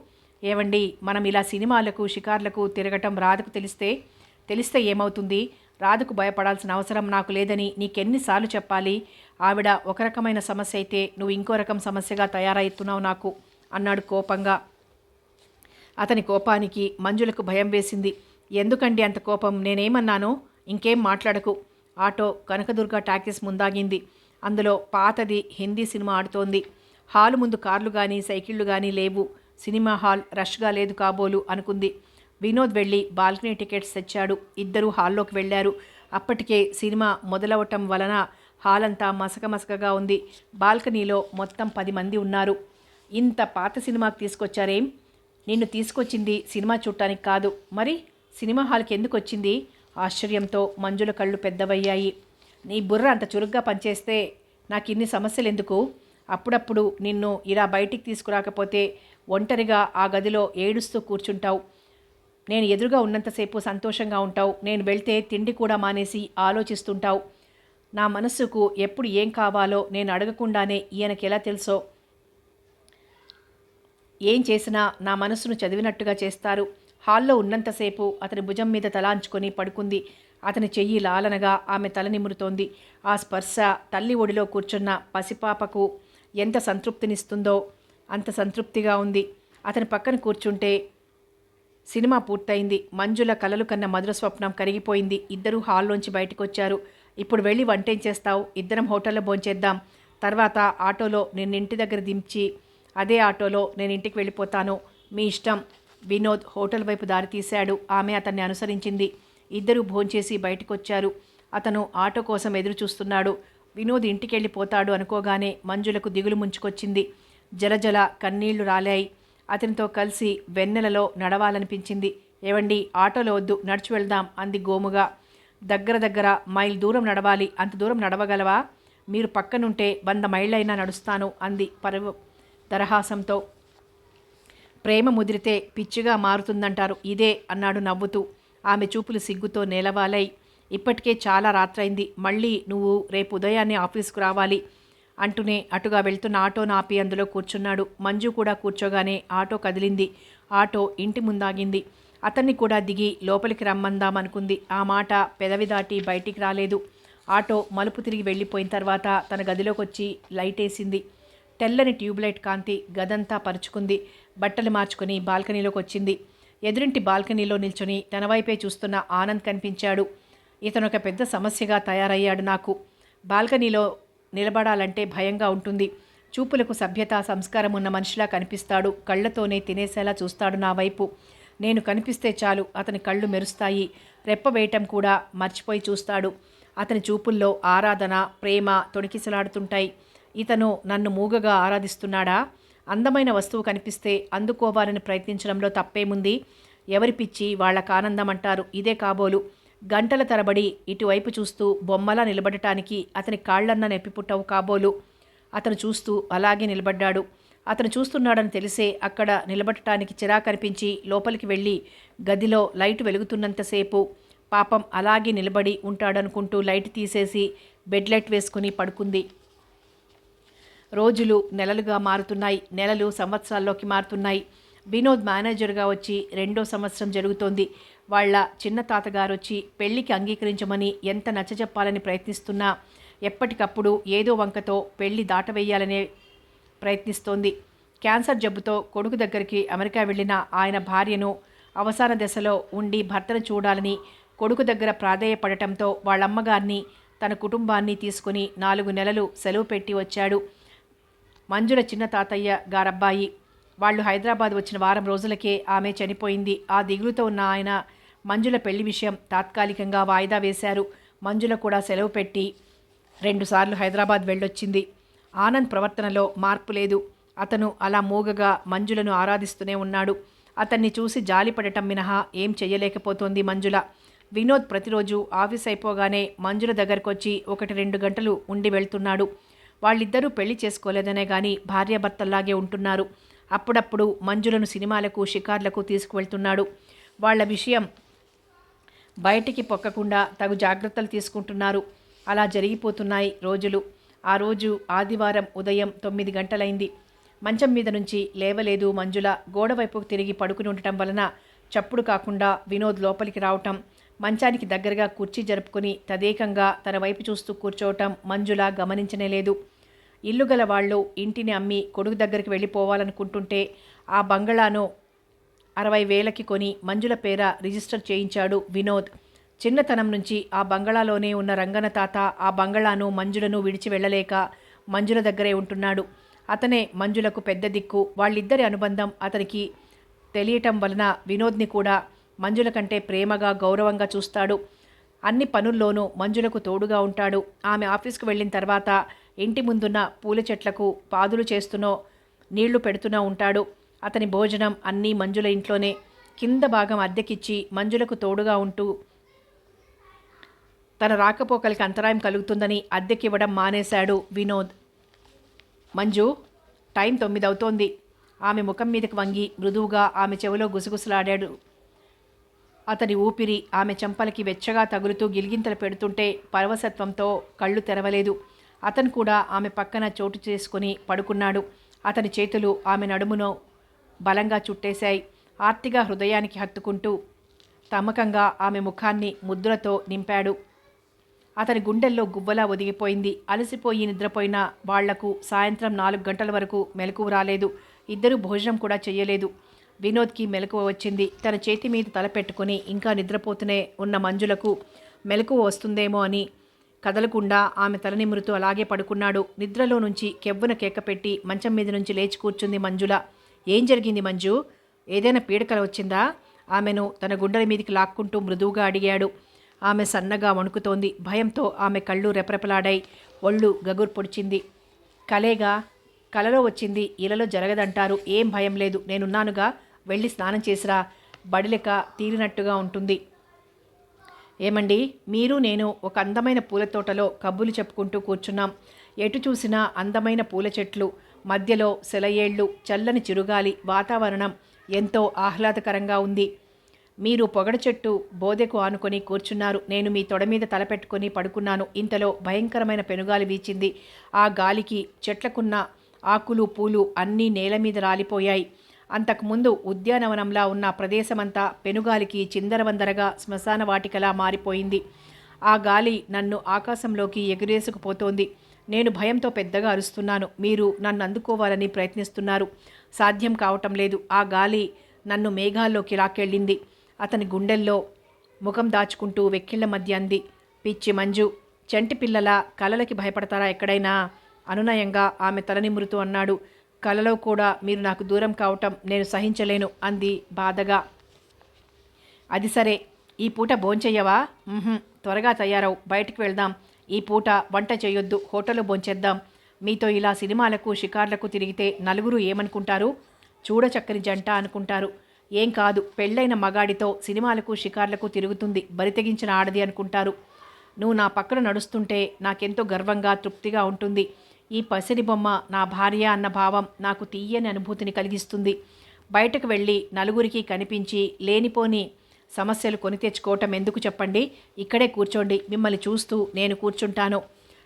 ఏవండి, మనం ఇలా సినిమాలకు షికార్లకు తిరగటం రాధకు తెలిస్తే ఏమవుతుంది? రాధకు భయపడాల్సిన అవసరం నాకు లేదని నీకెన్నిసార్లు చెప్పాలి? ఆవిడ ఒక రకమైన సమస్య అయితే నువ్వు ఇంకో రకం సమస్యగా తయారవుతున్నావు నాకు అన్నాడు కోపంగా. అతని కోపానికి మంజులకు భయం వేసింది. ఎందుకండి అంత కోపం? నేనేమన్నాను? ఇంకేం మాట్లాడకు. ఆటో కనకదుర్గ టాకీస్ ముందాగింది. అందులో పాతది హిందీ సినిమా ఆడుతోంది. హాలు ముందు కార్లు కానీ సైకిళ్లు కానీ లేవు. సినిమా హాల్ రష్గా లేదు కాబోలు అనుకుంది. వినోద్ వెళ్ళి బాల్కనీ టికెట్స్ తెచ్చాడు. ఇద్దరూ హాల్లోకి వెళ్ళారు. అప్పటికే సినిమా మొదలవటం వలన హాల్ అంతా మసకమసకగా ఉంది. బాల్కనీలో మొత్తం 10 మంది ఉన్నారు. ఇంత పాత సినిమాకి తీసుకొచ్చారేం? నిన్ను తీసుకొచ్చింది సినిమా చూడటానికి కాదు, మరి సినిమా హాల్కి ఎందుకు వచ్చింది? ఆశ్చర్యంతో మంజుల కళ్ళు పెద్దవయ్యాయి. నీ బుర్ర అంత చురుగ్గా పనిచేస్తే నాకు ఇన్ని సమస్యలు ఎందుకు? అప్పుడప్పుడు నిన్ను ఇలా బయటికి తీసుకురాకపోతే ఒంటరిగా ఆ గదిలో ఏడుస్తూ కూర్చుంటావు. నేను ఎదురుగా ఉన్నంతసేపు సంతోషంగా ఉంటావు. నేను వెళ్తే తిండి కూడా మానేసి ఆలోచిస్తుంటావు. నా మనస్సుకు ఎప్పుడు ఏం కావాలో నేను అడగకుండానే ఈయనకి ఎలా తెలుసో? ఏం చేసినా నా మనస్సును చదివినట్టుగా చేస్తారు. హాల్లో ఉన్నంతసేపు అతని భుజం మీద తలాంచుకొని పడుకుంది. అతని చెయ్యి లాలనగా ఆమె తల నిమురుతోంది. ఆ స్పర్శ తల్లి ఒడిలో కూర్చున్న పసిపాపకు ఎంత సంతృప్తినిస్తుందో అంత సంతృప్తిగా ఉంది. అతని పక్కన కూర్చుంటే సినిమా పూర్తయింది. మంజుల కలలు కన్న మధుర స్వప్నం కరిగిపోయింది. ఇద్దరూ హాల్లోంచి బయటకు వచ్చారు. ఇప్పుడు వెళ్ళి వంటేం చేస్తావు? ఇద్దరం హోటల్లో భోంచేద్దాం. తర్వాత ఆటోలో నేను ఇంటి దగ్గర దించి అదే ఆటోలో నేను ఇంటికి వెళ్ళిపోతాను. మీ ఇష్టం. వినోద్ హోటల్ వైపు దారి తీశాడు. ఆమె అతన్ని అనుసరించింది. ఇద్దరూ భోంచేసి బయటకు వచ్చారు. అతను ఆటో కోసం ఎదురు చూస్తున్నాడు. వినోద్ ఇంటికి వెళ్ళిపోతాడు అనుకోగానే మంజులకు దిగులు ముంచుకొచ్చింది. జలజల కన్నీళ్లు రాలాయి. అతనితో కలిసి వెన్నెలలో నడవాలనిపించింది. ఏవండి, ఆటోలో వద్దు, నడిచి వెళ్దాం అంది గోముగా. దగ్గర మైల్ దూరం నడవాలి. అంత దూరం నడవగలవా? మీరు పక్కనుంటే 100 మైళ్ళైనా నడుస్తాను అంది దరహాసంతో. ప్రేమ ముదిరితే పిచ్చిగా మారుతుందంటారు ఇదే అన్నాడు నవ్వుతూ. ఆమె చూపులు సిగ్గుతో నేలవాలై. ఇప్పటికే చాలా రాత్రైంది. మళ్ళీ నువ్వు రేపు ఉదయాన్నే ఆఫీస్కు రావాలి అంటూనే అటుగా వెళ్తున్న ఆటోను ఆపి అందులో కూర్చున్నాడు. మంజు కూడా కూర్చోగానే ఆటో కదిలింది. ఆటో ఇంటి ముందాగింది. అతన్ని కూడా దిగి లోపలికి రమ్మందామనుకుంది. ఆ మాట పెదవి దాటి బయటికి రాలేదు. ఆటో మలుపు తిరిగి వెళ్ళిపోయిన తర్వాత తన గదిలోకి వచ్చి లైట్ వేసింది. తెల్లని ట్యూబ్లైట్ కాంతి గదంతా పరుచుకుంది. బట్టలు మార్చుకుని బాల్కనీలోకి వచ్చింది. ఎదురింటి బాల్కనీలో నిల్చుని తన వైపే చూస్తున్న ఆనంద్ కనిపించాడు. ఇతను ఒక పెద్ద సమస్యగా తయారయ్యాడు నాకు. బాల్కనీలో నిలబడాలంటే భయంగా ఉంటుంది. చూపులకు సభ్యత సంస్కారం ఉన్న మనిషిలా కనిపిస్తాడు. కళ్ళతోనే తినేసేలా చూస్తాడు నా వైపు. నేను కనిపిస్తే చాలు అతని కళ్ళు మెరుస్తాయి. రెప్ప వేయటం కూడా మర్చిపోయి చూస్తాడు. అతని చూపుల్లో ఆరాధన, ప్రేమ తొణికిసలాడుతుంటాయి. ఇతను నన్ను మూగగా ఆరాధిస్తున్నాడా? అందమైన వస్తువు కనిపిస్తే అందుకోవాలని ప్రయత్నించడంలో తప్పేముంది? ఎవరి పిచ్చి వాళ్ళకు ఆనందం అంటారు. ఇదే కాబోలు. గంటల తరబడి ఇటువైపు చూస్తూ బొమ్మలా నిలబడటానికి అతని కాళ్లన్నా నెప్పిపుట్టవు కాబోలు. అతను చూస్తూ అలాగే నిలబడ్డాడు. అతను చూస్తున్నాడని తెలిసే అక్కడ నిలబడటానికి చిరాకనిపించి లోపలికి వెళ్ళి గదిలో లైటు వెలుగుతున్నంతసేపు పాపం అలాగే నిలబడి ఉంటాడనుకుంటూ లైట్ తీసేసి బెడ్ లైట్ వేసుకుని పడుకుంది. రోజులు నెలలుగా మారుతున్నాయి. నెలలు సంవత్సరాల్లోకి మారుతున్నాయి. వినోద్ మేనేజర్గా వచ్చి 2వ సంవత్సరం జరుగుతోంది. వాళ్ళ చిన్న తాతగారు వచ్చి పెళ్లికి అంగీకరించమని ఎంత నచ్చజెప్పాలని ప్రయత్నిస్తున్నా ఎప్పటికప్పుడు ఏదో వంకతో పెళ్లి దాటవేయాలనే ప్రయత్నిస్తోంది. క్యాన్సర్ జబ్బుతో కొడుకు దగ్గరికి అమెరికా వెళ్ళిన ఆయన భార్యను అవసాన దశలో ఉండి భర్తను చూడాలని కొడుకు దగ్గర ప్రాధేయపడటంతో వాళ్ళమ్మగారిని తన కుటుంబాన్ని తీసుకుని 4 నెలలు సెలవు పెట్టి వచ్చాడు. మంజుల చిన్న తాతయ్య గారబ్బాయి. వాళ్ళు హైదరాబాద్ వచ్చిన వారం రోజులకే ఆమె చనిపోయింది. ఆ దిగులుతో ఉన్న ఆయన మంజుల పెళ్లి విషయం తాత్కాలికంగా వాయిదా వేశారు. మంజుల కూడా సెలవు పెట్టి 2 సార్లు హైదరాబాద్ వెళ్ళొచ్చింది. ఆనంద్ ప్రవర్తనలో మార్పు లేదు. అతను అలా మూగగా మంజులను ఆరాధిస్తూనే ఉన్నాడు. అతన్ని చూసి జాలిపడటం మినహా ఏం చెయ్యలేకపోతోంది మంజుల. వినోద్ ప్రతిరోజు ఆఫీస్ అయిపోగానే మంజుల దగ్గరకొచ్చి 1-2 గంటలు ఉండి వెళ్తున్నాడు. వాళ్ళిద్దరూ పెళ్లి చేసుకోలేదనే గాని భార్యాభర్తల్లాగే ఉంటున్నారు. అప్పుడప్పుడు మంజులను సినిమాలకు షికార్లకు తీసుకువెళ్తున్నాడు. వాళ్ల విషయం బయటికి పొక్కకుండా తగు జాగ్రత్తలు తీసుకుంటున్నారు. అలా జరిగిపోతున్నాయి రోజులు. ఆ రోజు ఆదివారం ఉదయం 9 గంటలైంది. మంచం మీద నుంచి లేవలేదు మంజుల. గోడవైపుకు తిరిగి పడుకుని ఉండటం వలన చప్పుడు కాకుండా వినోద్ లోపలికి రావటం, మంచానికి దగ్గరగా కుర్చీ జరుపుకుని తదేకంగా తన వైపు చూస్తూ కూర్చోవటం మంజుల గమనించనేలేదు. ఇల్లు గల వాళ్ళు ఇంటిని అమ్మి కొడుకు దగ్గరికి వెళ్ళిపోవాలనుకుంటుంటే ఆ బంగళాను 60,000కి కొని మంజుల పేర రిజిస్టర్ చేయించాడు వినోద్. చిన్నతనం నుంచి ఆ బంగళాలోనే ఉన్న రంగన తాత ఆ బంగళాను మంజులను విడిచి వెళ్ళలేక మంజుల దగ్గరే ఉంటున్నాడు. అతనే మంజులకు పెద్ద దిక్కు. వాళ్ళిద్దరి అనుబంధం అతనికి తెలియటం వలన వినోద్ని కూడా మంజుల కంటే ప్రేమగా గౌరవంగా చూస్తాడు. అన్ని పనుల్లోనూ మంజులకు తోడుగా ఉంటాడు. ఆమె ఆఫీస్కు వెళ్ళిన తర్వాత ఇంటి ముందున్న పూల చెట్లకు పాదులు చేస్తూనో నీళ్లు పెడుతూనో ఉంటాడు. అతని భోజనం అన్నీ మంజుల ఇంట్లోనే. కింద భాగం అద్దెకిచ్చి మంజులకు తోడుగా ఉంటూ తన రాకపోకలకి అంతరాయం కలుగుతుందని అద్దెకివ్వడం మానేశాడు వినోద్. మంజు, టైం 9 అవుతోంది. ఆమె ముఖం మీదకి వంగి మృదువుగా ఆమె చెవిలో గుసగుసలాడాడు. అతని ఊపిరి ఆమె చెంపలకి వెచ్చగా తగులుతూ గిలిగింతలు పెడుతుంటే పరవశత్వంతో కళ్ళు తెరవలేదు. అతను కూడా ఆమె పక్కన చోటు చేసుకుని పడుకున్నాడు. అతని చేతులు ఆమె నడుమును బలంగా చుట్టేశాయి. ఆర్తిగా హృదయానికి హత్తుకుంటూ తమకంగా ఆమె ముఖాన్ని ముద్దులతో నింపాడు. అతని గుండెల్లో గువ్వలా ఒదిగిపోయింది. అలసిపోయి నిద్రపోయిన వాళ్లకు సాయంత్రం 4 గంటల వరకు మెలకువ రాలేదు. ఇద్దరూ భోజనం కూడా చెయ్యలేదు. వినోద్కి మెలకువ వచ్చింది. తన చేతి మీద తల పెట్టుకుని ఇంకా నిద్రపోతూనే ఉన్న మంజులకు మెలకువ వస్తుందేమో అని కదలకుండా ఆమె తల నిమురుతూ అలాగే పడుకున్నాడు. నిద్రలో నుంచి కెవ్వున కేకపెట్టి మంచం మీద నుంచి లేచి కూర్చుంది మంజుల. ఏం జరిగింది మంజు? ఏదైనా పీడకల వచ్చిందా? ఆమెను తన గుండెల మీదికి లాక్కుంటూ మృదువుగా అడిగాడు. ఆమె సన్నగా వణుకుతోంది. భయంతో ఆమె కళ్ళు రెపరెపలాడాయి. ఒళ్ళు గగురు పొడిచింది. కలేగా, కలలో వచ్చింది, ఇలలో జరగదంటారు. ఏం భయం లేదు, నేనున్నానుగా. వెళ్ళి స్నానం చేసిరా, బడిలెక తీరినట్టుగా ఉంటుంది. ఏమండి, మీరు నేను ఒక అందమైన పూల తోటలో కబుర్లు చెప్పుకుంటూ కూర్చున్నాం. ఎటు చూసినా అందమైన పూల చెట్లు, మధ్యలో సెలయేళ్ళు, చల్లని చిరుగాలి. వాతావరణం ఎంతో ఆహ్లాదకరంగా ఉంది. మీరు పొగడ చెట్టు బోదెకు ఆనుకొని కూర్చున్నారు. నేను మీ తొడ మీద తలపెట్టుకొని పడుకున్నాను. ఇంతలో భయంకరమైన పెనుగాలి వీచింది. ఆ గాలికి చెట్లకున్న ఆకులు పూలు అన్నీ నేల మీద రాలిపోయాయి. అంతకుముందు ఉద్యానవనంలా ఉన్న ప్రదేశమంతా పెనుగాలికి చిందరవందరగా శ్మశాన వాటికలా మారిపోయింది. ఆ గాలి నన్ను ఆకాశంలోకి ఎగిరేసుకుపోతోంది. నేను భయంతో పెద్దగా అరుస్తున్నాను. మీరు నన్ను అందుకోవాలని ప్రయత్నిస్తున్నారు. సాధ్యం కావటం లేదు. ఆ గాలి నన్ను మేఘాల్లోకి లాక్కెళ్ళింది. అతని గుండెల్లో ముఖం దాచుకుంటూ వెక్కిళ్ల మధ్య అంది. పిచ్చి మంజు, చంటి పిల్లల కలలకి భయపడతారా ఎక్కడైనా? అనునయంగా ఆమె తల నిమురుతూ అన్నాడు. కలలో కూడా మీరు నాకు దూరం కావటం నేను సహించలేను అంది బాధగా. అది సరే, ఈ పూట భోంచెయ్యవా? త్వరగా తయారవు, బయటికి వెళ్దాం. ఈ పూట వంట చేయొద్దు, హోటల్లో భోంచేద్దాం. మీతో ఇలా సినిమాలకు షికార్లకు తిరిగితే నలుగురు ఏమనుకుంటారు? చూడచక్కని జంట అనుకుంటారు. ఏం కాదు, పెళ్ళైన మగాడితో సినిమాలకు షికార్లకు తిరుగుతుంది బరితెగించిన ఆడది అనుకుంటారు. నువ్వు నా పక్కన నడుస్తుంటే నాకెంతో గర్వంగా తృప్తిగా ఉంటుంది. ఈ పసిడి బొమ్మ నా భార్య అన్న భావం నాకు తీయని అనుభూతిని కలిగిస్తుంది. బయటకు వెళ్ళి నలుగురికి కనిపించి లేనిపోని సమస్యలు కొని తెచ్చుకోవటం ఎందుకు చెప్పండి? ఇక్కడే కూర్చోండి, మిమ్మల్ని చూస్తూ నేను కూర్చుంటాను.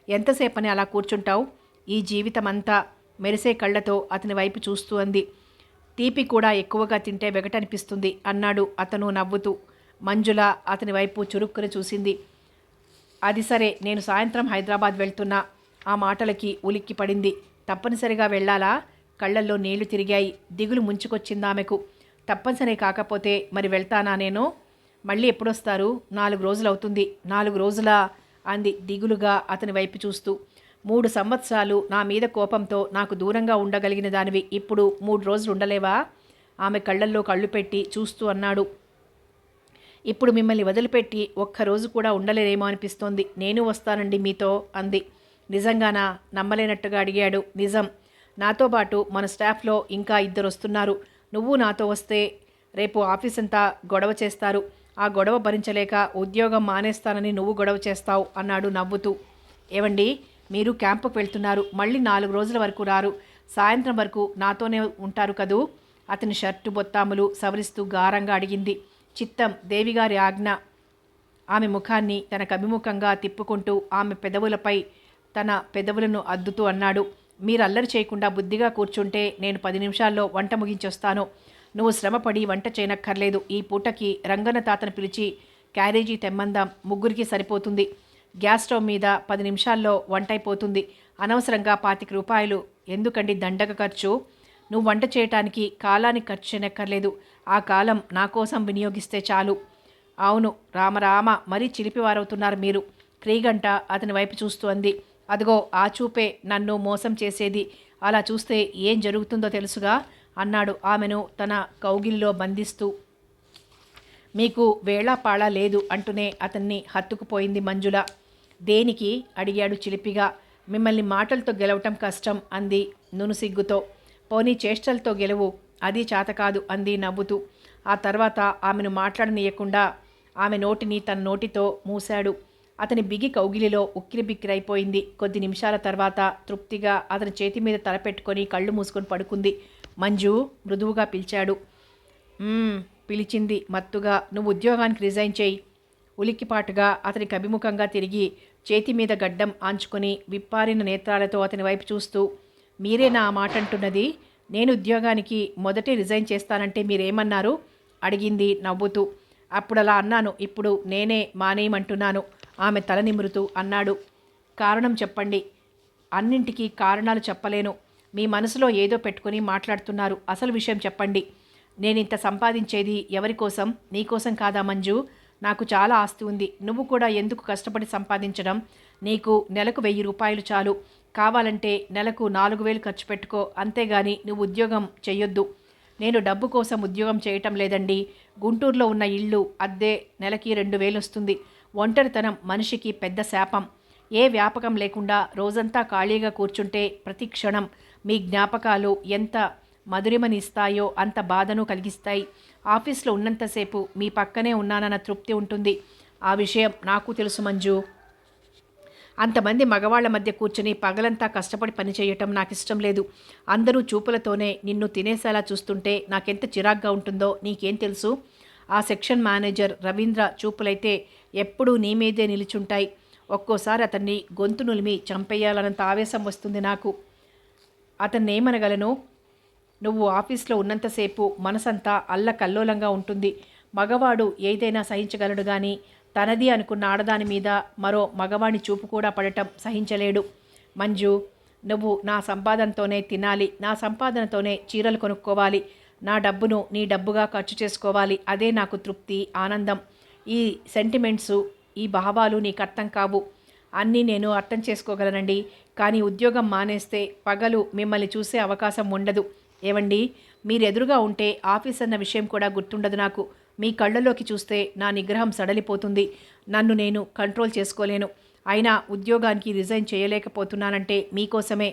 ఎంతసేపని అలా కూర్చుంటావు? ఈ జీవితమంతా మెరిసే కళ్ళతో అతని వైపు చూస్తూ అంది. తీపి కూడా ఎక్కువగా తింటే వెగటనిపిస్తుంది అన్నాడు అతను నవ్వుతూ. మంజుల అతని వైపు చురుక్కుని చూసింది. అది సరే, నేను సాయంత్రం హైదరాబాద్ వెళ్తున్నా. ఆ మాటలకి ఉలిక్కి పడింది. తప్పనిసరిగా వెళ్ళాలా? కళ్ళల్లో నీళ్లు తిరిగాయి. దిగులు ముంచుకొచ్చిందామెకు. తప్పనిసరి కాకపోతే మరి వెళ్తానా నేను? మళ్ళీ ఎప్పుడొస్తారు? 4 రోజులవుతుంది. 4 రోజులా? అంది దిగులుగా అతని వైపు చూస్తూ. 3 సంవత్సరాలు నా మీద కోపంతో నాకు దూరంగా ఉండగలిగిన దానివి ఇప్పుడు 3 రోజులు ఉండలేవా? ఆమె కళ్ళల్లో కళ్ళు పెట్టి చూస్తూ అన్నాడు. ఇప్పుడు మిమ్మల్ని వదిలిపెట్టి ఒక్కరోజు కూడా ఉండలేరేమో అనిపిస్తోంది. నేను వస్తానండి మీతో అంది. నిజంగానా? నమ్మలేనట్టుగా అడిగాడు. నిజం. నాతో పాటు మన స్టాఫ్లో ఇంకా 2 వస్తున్నారు. నువ్వు నాతో వస్తే రేపు ఆఫీస్ అంతా గొడవ చేస్తారు. ఆ గొడవ భరించలేక ఉద్యోగం మానేస్తానని నువ్వు గొడవ చేస్తావు అన్నాడు నవ్వుతూ. ఏవండి, మీరు క్యాంపుకు వెళ్తున్నారు. మళ్ళీ 4 రోజుల వరకు రారు. సాయంత్రం వరకు నాతోనే ఉంటారు కదూ? అతని షర్టు బొత్తాములు సవరిస్తూ గారంగా అడిగింది. చిత్తం, దేవిగారి ఆజ్ఞ. ఆమె ముఖాన్ని తనకు అభిముఖంగా తిప్పుకుంటూ ఆమె పెదవులపై తన పెదవులను అద్దుతూ అన్నాడు. మీరు అల్లరి చేయకుండా బుద్ధిగా కూర్చుంటే నేను 10 నిమిషాల్లో వంట ముగించొస్తాను. నువ్వు శ్రమపడి వంట చేయనక్కర్లేదు. ఈ పూటకి రంగన్న తాతను పిలిచి క్యారేజీ తెమ్మందాం. 3కి సరిపోతుంది. గ్యాస్ స్టవ్ మీద 10 నిమిషాల్లో వంట అయిపోతుంది. అనవసరంగా 25 రూపాయలు ఎందుకండి దండగ ఖర్చు? నువ్వు వంట చేయటానికి కాలానికి ఖర్చు చేయనక్కర్లేదు. ఆ కాలం నా కోసం వినియోగిస్తే చాలు. అవును, రామరామ, మరీ చిలిపివారవుతున్నారు మీరు. క్రీగంట అతని వైపు చూస్తూ అంది. అదిగో ఆ చూపే నన్ను మోసం చేసేది. అలా చూస్తే ఏం జరుగుతుందో తెలుసుగా అన్నాడు ఆమెను తన కౌగిల్లో బంధిస్తూ. మీకు వేళాపాళా లేదు అంటూనే అతన్ని హత్తుకుపోయింది మంజుల. దేనికి? అడిగాడు చిలిపిగా. మిమ్మల్ని మాటలతో గెలవటం కష్టం అంది నునుసిగ్గుతో. పోనీ చేష్టలతో గెలువు. అది చేతకాదు అంది నవ్వుతూ. ఆ తర్వాత ఆమెను మాట్లాడనీయకుండా ఆమె నోటిని తన నోటితో మూశాడు. అతని బిగి కౌగిలిలో ఉక్కిరిబిక్కిరైపోయింది. కొద్ది నిమిషాల తర్వాత తృప్తిగా అతని చేతి మీద తలపెట్టుకొని కళ్ళు మూసుకొని పడుకుంది. మంజు మృదువుగా పిలిచాడు. పిలిచింది మత్తుగా. నువ్వు ఉద్యోగానికి రిజైన్ చేయి. ఉలిక్కిపాటుగా అతనికి అభిముఖంగా తిరిగి చేతి మీద గడ్డం ఆంచుకొని విప్పారిన నేత్రాలతో అతని వైపు చూస్తూ, మీరేనా ఆ మాట అంటున్నది? నేను ఉద్యోగానికి మొదటే రిజైన్ చేస్తానంటే మీరేమన్నారు? అడిగింది నవ్వుతూ. అప్పుడలా అన్నాను, ఇప్పుడు నేనే మానేయమంటున్నాను. ఆమె తల నిమురుతూ అన్నాడు. కారణం చెప్పండి. అన్నింటికీ కారణాలు చెప్పలేను. మీ మనసులో ఏదో పెట్టుకుని మాట్లాడుతున్నారు. అసలు విషయం చెప్పండి. నేనింత సంపాదించేది ఎవరి కోసం? నీకోసం కాదా మంజు? నాకు చాలా ఆస్తి ఉంది. నువ్వు కూడా ఎందుకు కష్టపడి సంపాదించడం? నీకు నెలకు 1000 రూపాయలు చాలు. కావాలంటే నెలకు 4000 ఖర్చు పెట్టుకో. అంతేగాని నువ్వు ఉద్యోగం చెయ్యొద్దు. నేను డబ్బు కోసం ఉద్యోగం చేయటం లేదండి. గుంటూరులో ఉన్న ఇల్లు అద్దె నెలకి 2000 వస్తుంది. ఒంటరితనం మనిషికి పెద్ద శాపం. ఏ వ్యాపకం లేకుండా రోజంతా ఖాళీగా కూర్చుంటే ప్రతి క్షణం మీ జ్ఞాపకాలు ఎంత మధురిమనిస్తాయో అంత బాధను కలిగిస్తాయి. ఆఫీస్లో ఉన్నంతసేపు మీ పక్కనే ఉన్నానన్న తృప్తి ఉంటుంది. ఆ విషయం నాకు తెలుసు మంజు. అంతమంది మగవాళ్ల మధ్య కూర్చుని పగలంతా కష్టపడి పనిచేయటం నాకు ఇష్టం లేదు. అందరూ చూపులతోనే నిన్ను తినేసేలా చూస్తుంటే నాకెంత చిరాగ్గా ఉంటుందో నీకేం తెలుసు? ఆ సెక్షన్ మేనేజర్ రవీంద్ర చూపులైతే ఎప్పుడూ నీ మీదే నిలుచుంటాయి. ఒక్కోసారి అతన్ని గొంతు నులిమి చంపేయాలన్నంత ఆవేశం వస్తుంది నాకు. అతన్నేమనగలను? నువ్వు ఆఫీస్లో ఉన్నంతసేపు మనసంతా అల్లకల్లోలంగా ఉంటుంది. మగవాడు ఏదైనా సహించగలడు గాని తనది అనుకున్న ఆడదాని మీద మరో మగవాణ్ణి చూపు కూడా పడటం సహించలేడు. మంజు, నువ్వు నా సంపాదనతోనే తినాలి. నా సంపాదనతోనే చీరలు కొనుక్కోవాలి. నా డబ్బును నీ డబ్బుగా ఖర్చు చేసుకోవాలి. అదే నాకు తృప్తి, ఆనందం. ఈ సెంటిమెంట్సు, ఈ భావాలు నీకు అర్థం కావు. అన్నీ నేను అర్థం చేసుకోగలనండి. కానీ ఉద్యోగం మానేస్తే పగలు మిమ్మల్ని చూసే అవకాశం ఉండదు. ఏవండి, మీరెదురుగా ఉంటే ఆఫీస్ అన్న విషయం కూడా గుర్తుండదు నాకు. మీ కళ్ళలోకి చూస్తే నా నిగ్రహం సడలిపోతుంది. నన్ను నేను కంట్రోల్ చేసుకోలేను. అయినా ఉద్యోగానికి రిజైన్ చేయలేకపోతున్నానంటే మీకోసమే.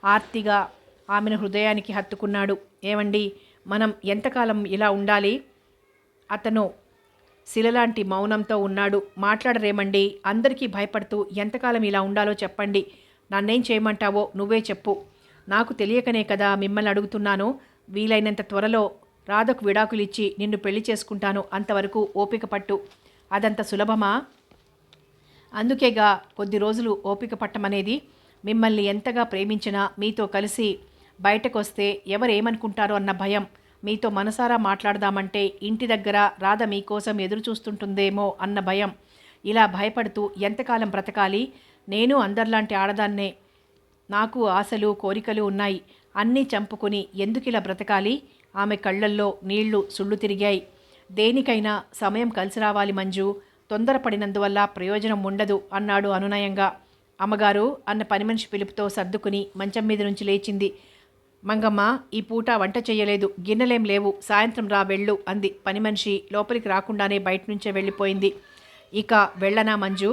ఆర్తిగా ఆమెను హృదయానికి హత్తుకున్నాడు. ఏవండి, మనం ఎంతకాలం ఇలా ఉండాలి? అతను శిలలాంటి మౌనంతో ఉన్నాడు. మాట్లాడరేమండి? అందరికీ భయపడుతూ ఎంతకాలం ఇలా ఉండాలో చెప్పండి. నన్నేం చేయమంటావో నువ్వే చెప్పు. నాకు తెలియకనే కదా మిమ్మల్ని అడుగుతున్నాను. వీలైనంత త్వరలో రాధకు విడాకులిచ్చి నిన్ను పెళ్లి చేసుకుంటాను. అంతవరకు ఓపిక పట్టు. అదంత సులభమా? అందుకేగా కొద్ది రోజులు ఓపిక పట్టమనేది. మిమ్మల్ని ఎంతగా ప్రేమించినా మీతో కలిసి బయటకొస్తే ఎవరేమనుకుంటారో అన్న భయం. మీతో మనసారా మాట్లాడదామంటే ఇంటి దగ్గర రాధ మీకోసం ఎదురు చూస్తుంటుందేమో అన్న భయం. ఇలా భయపడుతూ ఎంతకాలం బ్రతకాలి? నేను అందరిలాంటి ఆడదాన్నే. నాకు ఆశలు కోరికలు ఉన్నాయి. అన్నీ చంపుకుని ఎందుకిలా బ్రతకాలి? ఆమె కళ్ళల్లో నీళ్లు సుళ్ళు తిరిగాయి. దేనికైనా సమయం కలిసి రావాలి మంజు. తొందరపడినందువల్ల ప్రయోజనం ఉండదు అన్నాడు అనునయంగా. అమ్మగారు అన్న పనిమనిషి పిలుపుతో సర్దుకుని మంచం మీద నుంచి లేచింది. మంగమ్మ ఈ పూట వంట చెయ్యలేదు, గిన్నెలేం లేవు, సాయంత్రం రా వెళ్ళు అంది. పనిమనిషి లోపలికి రాకుండానే బయట నుంచే వెళ్ళిపోయింది. ఇక వెళ్ళనా మంజు?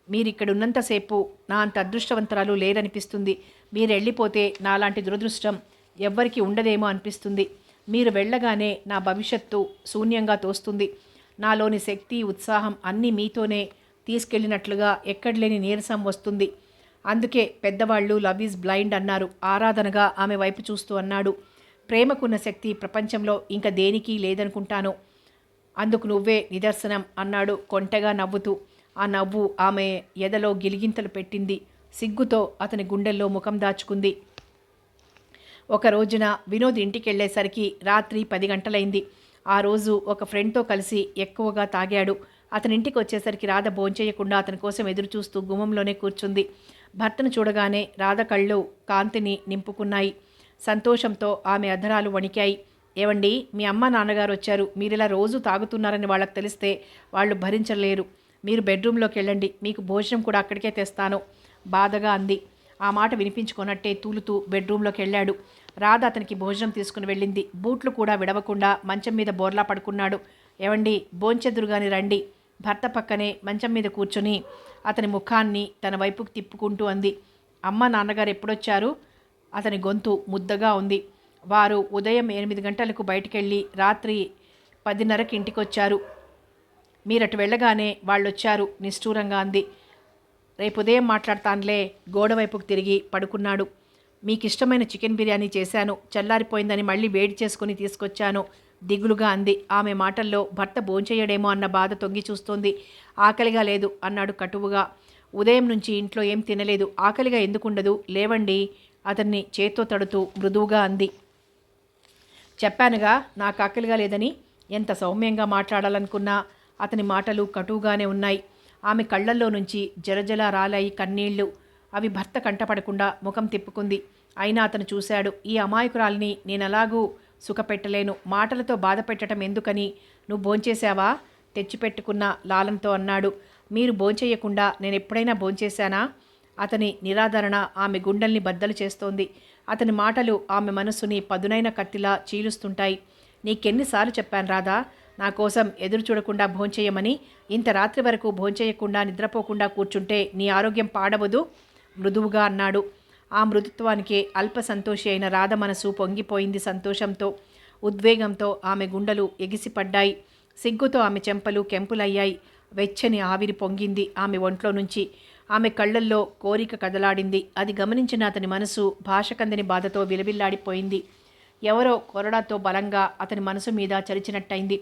మీరిక్కడున్నంతసేపు నా అంత అదృష్టవంతరాలు లేరనిపిస్తుంది. మీరెళ్ళిపోతే నాలాంటి దురదృష్టం ఎవ్వరికి ఉండదేమో అనిపిస్తుంది. మీరు వెళ్ళగానే నా భవిష్యత్తు శూన్యంగా తోస్తుంది. నాలోని శక్తి ఉత్సాహం అన్నీ మీతోనే తీసుకెళ్ళినట్లుగా ఎక్కడలేని నీరసం వస్తుంది. అందుకే పెద్దవాళ్ళు లవ్ ఈజ్ బ్లైండ్ అన్నారు. ఆరాధనగా ఆమె వైపు చూస్తూ అన్నాడు. ప్రేమకున్న శక్తి ప్రపంచంలో ఇంక దేనికి లేదనుకుంటాను. అందుకు నువ్వే నిదర్శనం అన్నాడు కొంటెగా నవ్వుతూ. ఆ నవ్వు ఆమె ఎదలో గిలిగింతలు పెట్టింది. సిగ్గుతో అతని గుండెల్లో ముఖం దాచుకుంది. ఒక రోజున వినోద్ ఇంటికెళ్లేసరికి రాత్రి 10 గంటలైంది. ఆ రోజు ఒక ఫ్రెండ్తో కలిసి ఎక్కువగా తాగాడు. అతనింటికి వచ్చేసరికి రాధ భోంచేయకుండా అతని కోసం ఎదురుచూస్తూ గుమ్మంలోనే కూర్చుంది. భర్తను చూడగానే రాధ కళ్ళు కాంతిని నింపుకున్నాయి. సంతోషంతో ఆమె అధరాలు వణికాయి. ఏవండి, మీ అమ్మ నాన్నగారు వచ్చారు. మీరిలా రోజు తాగుతున్నారని వాళ్ళకి తెలిస్తే వాళ్ళు భరించలేరు. మీరు బెడ్రూమ్లోకి వెళ్ళండి, మీకు భోజనం కూడా అక్కడికే తెస్తాను బాధగా అంది. ఆ మాట వినిపించుకున్నట్టే తూలుతూ బెడ్రూమ్లోకి వెళ్ళాడు. రాధ అతనికి భోజనం తీసుకుని వెళ్ళింది. బూట్లు కూడా విడవకుండా మంచం మీద బోర్లా పడుకున్నాడు. ఏవండి, భోంచెదురుగాని రండి. భర్త పక్కనే మంచం మీద కూర్చొని అతని ముఖాన్ని తన వైపుకు తిప్పుకుంటూ అంది. అమ్మ నాన్నగారు ఎప్పుడొచ్చారు? అతని గొంతు ముద్దగా ఉంది. వారు ఉదయం 8 గంటలకు బయటికెళ్ళి రాత్రి 10:30కి ఇంటికొచ్చారు. మీరటు వెళ్ళగానే వాళ్ళొచ్చారు నిష్ఠూరంగా అంది. రేపు ఉదయం మాట్లాడతానులే. గోడవైపుకు తిరిగి పడుకున్నాడు. మీకిష్టమైన చికెన్ బిర్యానీ చేశాను, చల్లారిపోయిందని మళ్ళీ వేడి చేసుకుని తీసుకొచ్చాను దిగులుగా అంది. ఆమె మాటల్లో భర్త భోంచేయడేమో అన్న బాధ తొంగి చూస్తోంది. ఆకలిగా లేదు అన్నాడు కటువుగా. ఉదయం నుంచి ఇంట్లో ఏం తినలేదు, ఆకలిగా ఎందుకుండదు? లేవండి అతన్ని చేత్తో తడుతూ మృదువుగా అంది. చెప్పానుగా నాకు ఆకలిగా లేదని. ఎంత సౌమ్యంగా మాట్లాడాలనుకున్నా అతని మాటలు కటువుగానే ఉన్నాయి. ఆమె కళ్ళల్లో నుంచి జలజల రాలాయి కన్నీళ్లు. అవి భర్త కంటపడకుండా ముఖం తిప్పుకుంది. అయినా అతను చూశాడు. ఈ అమాయకురాల్ని నేనలాగూ సుఖపెట్టలేను. మాటలతో బాధ పెట్టడం ఎందుకని? నువ్వు భోంచేశావా? తెచ్చిపెట్టుకున్న లాలంతో అన్నాడు. మీరు భోంచేయకుండా నేనెప్పుడైనా భోంచేశానా? అతని నిరాదరణ ఆమె గుండెల్ని బద్దలు చేస్తోంది. అతని మాటలు ఆమె మనసుని పదునైన కత్తిలా చీలుస్తుంటాయి. నీకెన్నిసార్లు చెప్పాను రాధా, నా కోసం ఎదురు చూడకుండా భోంచేయమని? ఇంత రాత్రి వరకు భోంచేయకుండా నిద్రపోకుండా కూర్చుంటే నీ ఆరోగ్యం పాడవదు మృదువుగా అన్నాడు. ఆ మృదుత్వానికే అల్ప సంతోషి అయిన రాధ మనసు పొంగిపోయింది సంతోషంతో. ఉద్వేగంతో ఆమె గుండెలు ఎగిసిపడ్డాయి. సిగ్గుతో ఆమె చెంపలు కెంపులయ్యాయి. వెచ్చని ఆవిరి పొంగింది ఆమె ఒంట్లో నుంచి. ఆమె కళ్ళల్లో కోరిక కదలాడింది. అది గమనించిన అతని మనసు భాషకందని బాధతో విలవిల్లాడిపోయింది. ఎవరో కొరడాతో బలంగా అతని మనసు మీద చరిచినట్టయింది.